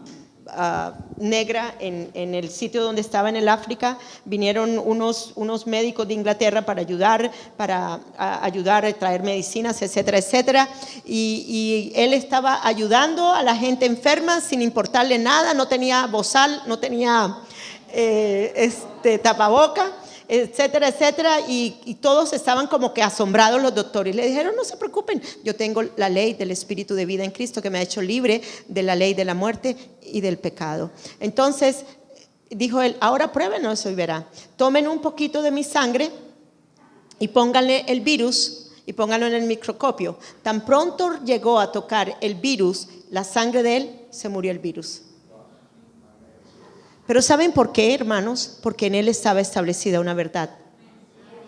A: negra en el sitio donde estaba en el África. Vinieron unos médicos de Inglaterra para ayudar a traer medicinas, etcétera, etcétera, y él estaba ayudando a la gente enferma sin importarle nada, no tenía bozal, no tenía tapaboca, etcétera, etcétera, y todos estaban como que asombrados los doctores. Le dijeron, no se preocupen, yo tengo la ley del espíritu de vida en Cristo que me ha hecho libre de la ley de la muerte y del pecado. Entonces dijo él, ahora prueben eso y verá, tomen un poquito de mi sangre y pónganle el virus y pónganlo en el microscopio. Tan pronto llegó a tocar el virus, la sangre de él, se murió el virus. Pero ¿saben por qué, hermanos? Porque en él estaba establecida una verdad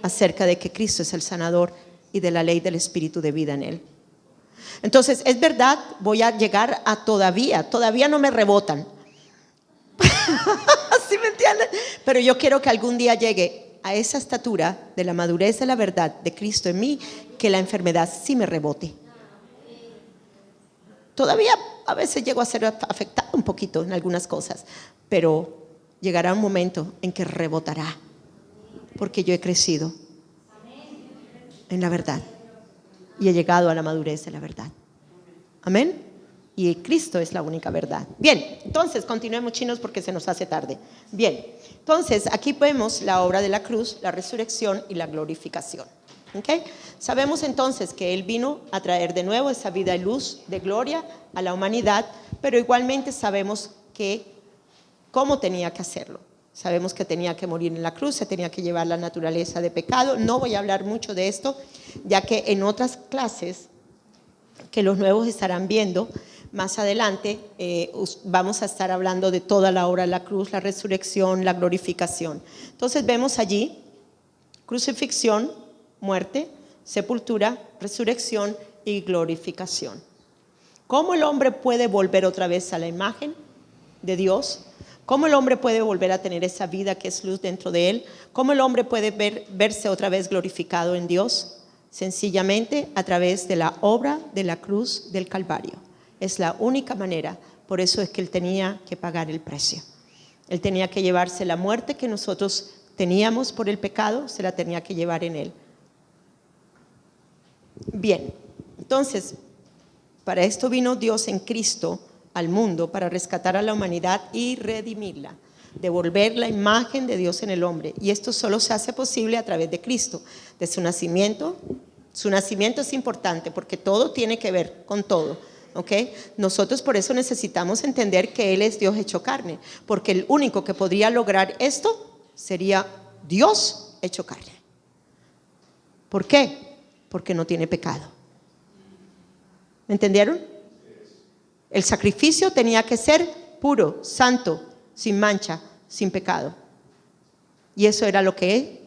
A: acerca de que Cristo es el sanador y de la ley del espíritu de vida en él. Entonces, es verdad, voy a llegar a todavía no me rebotan. ¿Sí me entienden? Pero yo quiero que algún día llegue a esa estatura de la madurez de la verdad de Cristo en mí, que la enfermedad sí me rebote. Todavía a veces llego a ser afectado un poquito en algunas cosas, pero llegará un momento en que rebotará, porque yo he crecido en la verdad y he llegado a la madurez de la verdad. Amén. Y Cristo es la única verdad. Bien, entonces continuemos, chinos, porque se nos hace tarde. Bien, entonces aquí vemos la obra de la cruz, la resurrección y la glorificación. ¿Okay? Sabemos entonces que Él vino a traer de nuevo esa vida y luz de gloria a la humanidad, pero igualmente sabemos cómo tenía que hacerlo. Sabemos que tenía que morir en la cruz, se tenía que llevar la naturaleza de pecado. No voy a hablar mucho de esto, ya que en otras clases que los nuevos estarán viendo más adelante, vamos a estar hablando de toda la obra de la cruz, la resurrección, la glorificación. Entonces vemos allí crucifixión, muerte, sepultura, resurrección y glorificación. ¿Cómo el hombre puede volver otra vez a la imagen de Dios? ¿Cómo el hombre puede volver a tener esa vida que es luz dentro de él? ¿Cómo el hombre puede verse otra vez glorificado en Dios? Sencillamente a través de la obra de la cruz del Calvario. Es la única manera. Por eso es que Él tenía que pagar el precio. Él tenía que llevarse la muerte que nosotros teníamos por el pecado, se la tenía que llevar en Él. Bien, entonces, para esto vino Dios en Cristo al mundo, para rescatar a la humanidad y redimirla, devolver la imagen de Dios en el hombre. Y esto solo se hace posible a través de Cristo, de su nacimiento. Su nacimiento es importante porque todo tiene que ver con todo, ¿ok? Nosotros por eso necesitamos entender que Él es Dios hecho carne, porque el único que podría lograr esto sería Dios hecho carne. ¿Por qué? Porque no tiene pecado. ¿Me entendieron? El sacrificio tenía que ser puro, santo, sin mancha, sin pecado. Y eso era lo que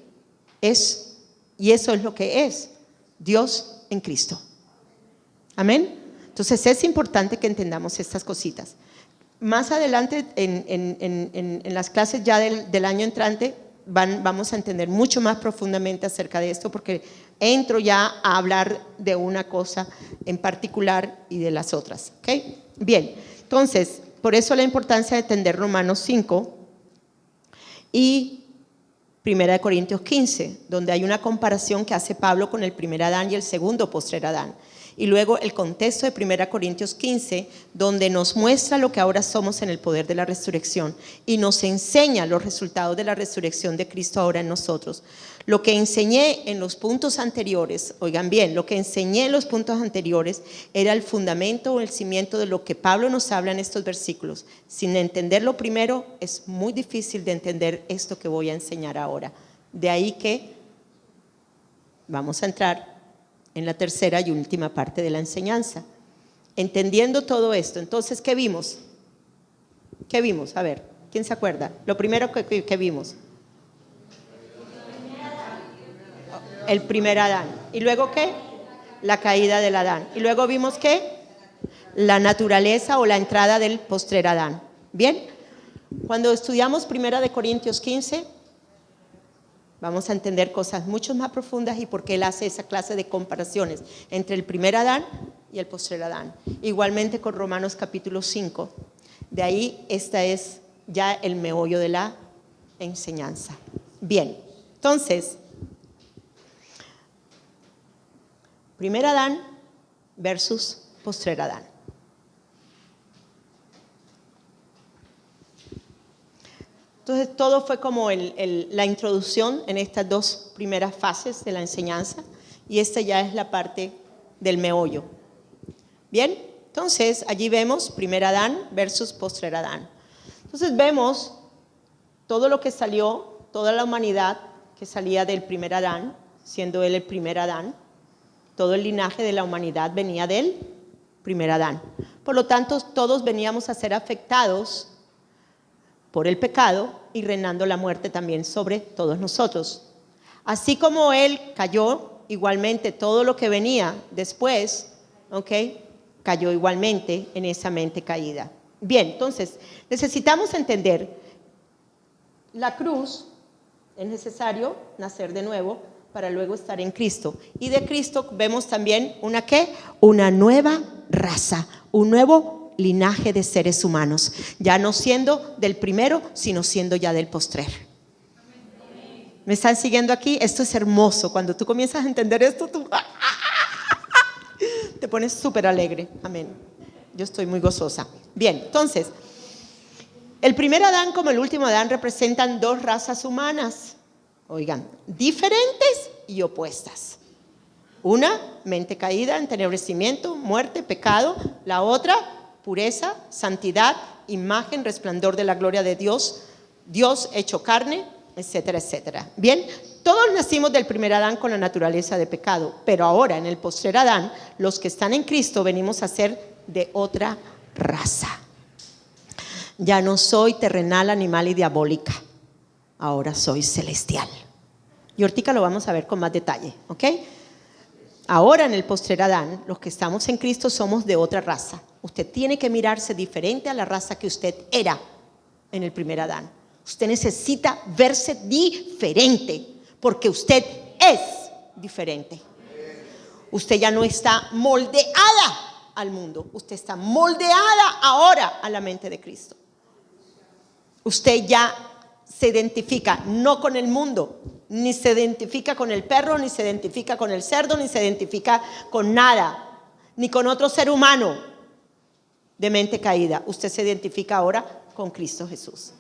A: es, y eso es lo que es Dios en Cristo. Amén. Entonces es importante que entendamos estas cositas. Más adelante en las clases ya del año entrante vamos a entender mucho más profundamente acerca de esto, porque entro ya a hablar de una cosa en particular y de las otras, ¿ok? Bien, entonces, por eso la importancia de entender Romanos 5 y 1 Corintios 15, donde hay una comparación que hace Pablo con el primer Adán y el segundo postrer Adán. Y luego el contexto de 1 Corintios 15, donde nos muestra lo que ahora somos en el poder de la resurrección y nos enseña los resultados de la resurrección de Cristo ahora en nosotros. Lo que enseñé en los puntos anteriores, oigan bien, lo que enseñé en los puntos anteriores era el fundamento o el cimiento de lo que Pablo nos habla en estos versículos. Sin entenderlo primero, es muy difícil de entender esto que voy a enseñar ahora. De ahí que vamos a entrar en la tercera y última parte de la enseñanza. Entendiendo todo esto, entonces, ¿qué vimos? ¿Qué vimos? A ver, ¿quién se acuerda? Lo primero que vimos. El primer Adán. ¿Y luego qué? La caída del Adán. ¿Y luego vimos qué? La naturaleza o la entrada del postrer Adán. ¿Bien? Cuando estudiamos 1 Corintios 15, vamos a entender cosas mucho más profundas y por qué Él hace esa clase de comparaciones entre el primer Adán y el postrer Adán. Igualmente con Romanos capítulo 5. De ahí esta es ya el meollo de la enseñanza. Bien, entonces, primer Adán versus postrer Adán. Entonces todo fue como la introducción en estas dos primeras fases de la enseñanza y esta ya es la parte del meollo. Bien, entonces allí vemos primer Adán versus postrer Adán. Entonces vemos todo lo que salió, toda la humanidad que salía del primer Adán, siendo él el primer Adán. Todo el linaje de la humanidad venía del primer Adán. Por lo tanto, todos veníamos a ser afectados por el pecado y reinando la muerte también sobre todos nosotros. Así como él cayó, igualmente todo lo que venía después, cayó igualmente en esa mente caída. Bien, entonces necesitamos entender la cruz. Es necesario nacer de nuevo para luego estar en Cristo. Y de Cristo vemos también una ¿qué? Una nueva raza, un nuevo linaje de seres humanos, ya no siendo del primero, sino siendo ya del postrer. ¿Me están siguiendo aquí? Esto es hermoso. Cuando tú comienzas a entender esto, tú te pones súper alegre. Amén. Yo estoy muy gozosa. Bien, entonces, el primer Adán como el último Adán representan dos razas humanas. Oigan, diferentes y opuestas. Una, mente caída, entenebrecimiento, muerte, pecado. La otra, pureza, santidad, imagen, resplandor de la gloria de Dios, Dios hecho carne, etcétera, etcétera. Bien, todos nacimos del primer Adán con la naturaleza de pecado, pero ahora en el postrer Adán, los que están en Cristo venimos a ser de otra raza. Ya no soy terrenal, animal y diabólica, ahora soy celestial. Y ahorita lo vamos a ver con más detalle, ¿ok? Ahora en el postrer Adán, los que estamos en Cristo somos de otra raza. Usted tiene que mirarse diferente a la raza que usted era en el primer Adán. Usted necesita verse diferente porque usted es diferente. Usted ya no está moldeada al mundo. Usted está moldeada ahora a la mente de Cristo. Usted ya se identifica no con el mundo, ni se identifica con el perro, ni se identifica con el cerdo, ni se identifica con nada, ni con otro ser humano de mente caída. Usted se identifica ahora con Cristo Jesús.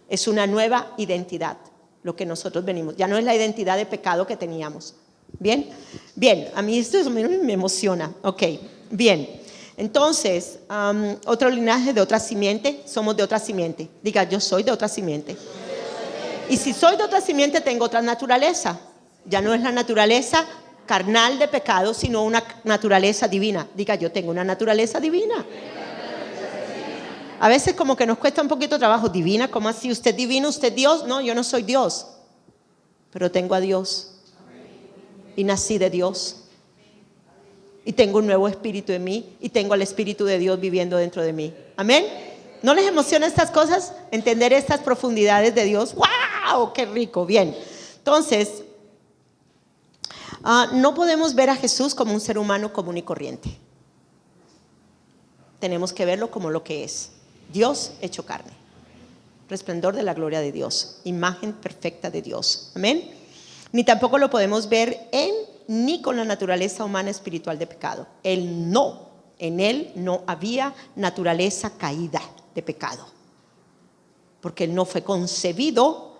A: Es una nueva identidad, lo que nosotros venimos. Ya no es la identidad de pecado que teníamos. ¿Bien? Bien, a mí esto me emociona. Ok, bien. Entonces, otro linaje de otra simiente, somos de otra simiente. Diga, yo soy de otra simiente. Y si soy de otra simiente, tengo otra naturaleza. Ya no es la naturaleza carnal de pecado, sino una naturaleza divina. Diga, yo tengo una naturaleza divina. A veces como que nos cuesta un poquito trabajo. Divina, ¿cómo así? ¿Usted es divino? ¿Usted es Dios? No, yo no soy Dios, pero tengo a Dios. Y nací de Dios. Y tengo un nuevo espíritu en mí. Y tengo al Espíritu de Dios viviendo dentro de mí. Amén. ¿No les emociona estas cosas? Entender estas profundidades de Dios. ¡Wow! ¡Qué rico! Bien. Entonces, no podemos ver a Jesús como un ser humano común y corriente. Tenemos que verlo como lo que es. Dios hecho carne. Resplandor de la gloria de Dios. Imagen perfecta de Dios. Amén. Ni tampoco lo podemos ver ni con la naturaleza humana espiritual de pecado. En él no había naturaleza caída de pecado, porque él no fue concebido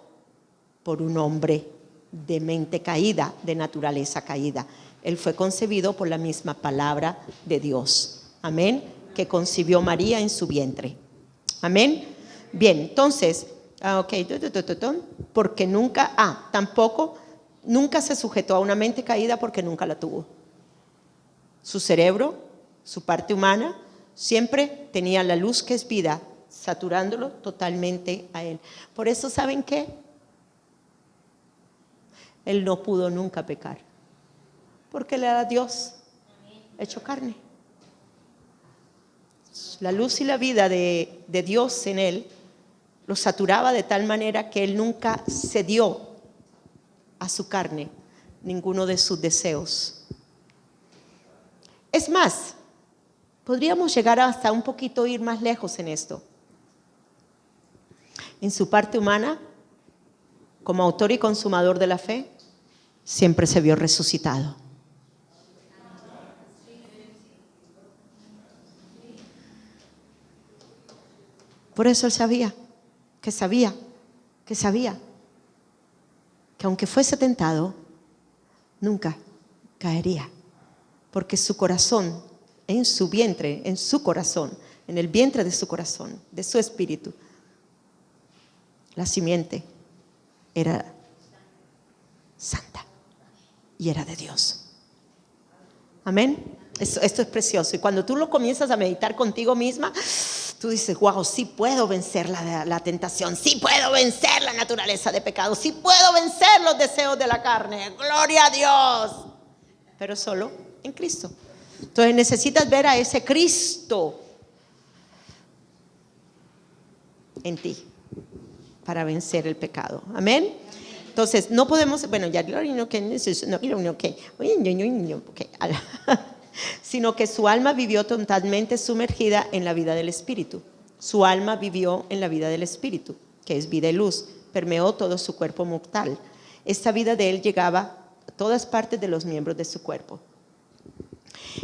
A: por un hombre de mente caída, de naturaleza caída. Él fue concebido por la misma palabra de Dios. Amén. Que concibió María en su vientre. Amén. Bien, entonces, porque nunca se sujetó a una mente caída, porque nunca la tuvo. Su cerebro, su parte humana, siempre tenía la luz que es vida, saturándolo totalmente a él. Por eso, ¿saben qué? Él no pudo nunca pecar, porque él era Dios hecho carne. La luz y la vida de Dios en él lo saturaba de tal manera que él nunca cedió a su carne ninguno de sus deseos. Es más, podríamos llegar hasta un poquito ir más lejos en esto. En su parte humana, como autor y consumador de la fe, siempre se vio resucitado. Por eso él sabía que aunque fuese tentado, nunca caería, porque su corazón, en su vientre, en su corazón, en el vientre de su corazón, de su espíritu, la simiente era santa y era de Dios. Amén. Esto es precioso, y cuando tú lo comienzas a meditar contigo misma, tú dices, wow, sí puedo vencer la tentación, sí puedo vencer la naturaleza de pecado, sí puedo vencer los deseos de la carne, gloria a Dios, pero solo en Cristo. Entonces necesitas ver a ese Cristo en ti para vencer el pecado. Amén. Entonces no podemos, bueno, ya sino que su alma vivió totalmente sumergida en la vida del Espíritu. Su alma vivió en la vida del Espíritu, que es vida y luz, permeó todo su cuerpo mortal. Esta vida de él llegaba a todas partes de los miembros de su cuerpo.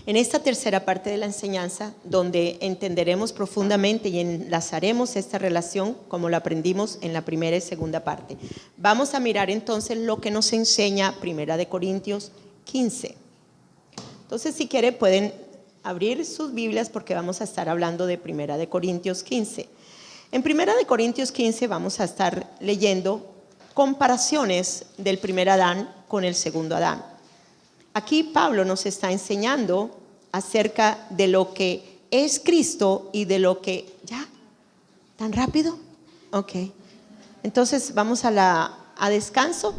A: En esta tercera parte de la enseñanza, donde entenderemos profundamente y enlazaremos esta relación como la aprendimos en la primera y segunda parte, vamos a mirar entonces lo que nos enseña Primera de Corintios 15. Entonces, si quieren, pueden abrir sus Biblias, porque vamos a estar hablando de Primera de Corintios 15. En Primera de Corintios 15 vamos a estar leyendo comparaciones del primer Adán con el segundo Adán. Aquí Pablo nos está enseñando acerca de lo que es Cristo y de lo que... ¿Ya? ¿Tan rápido? Ok. Entonces vamos a descanso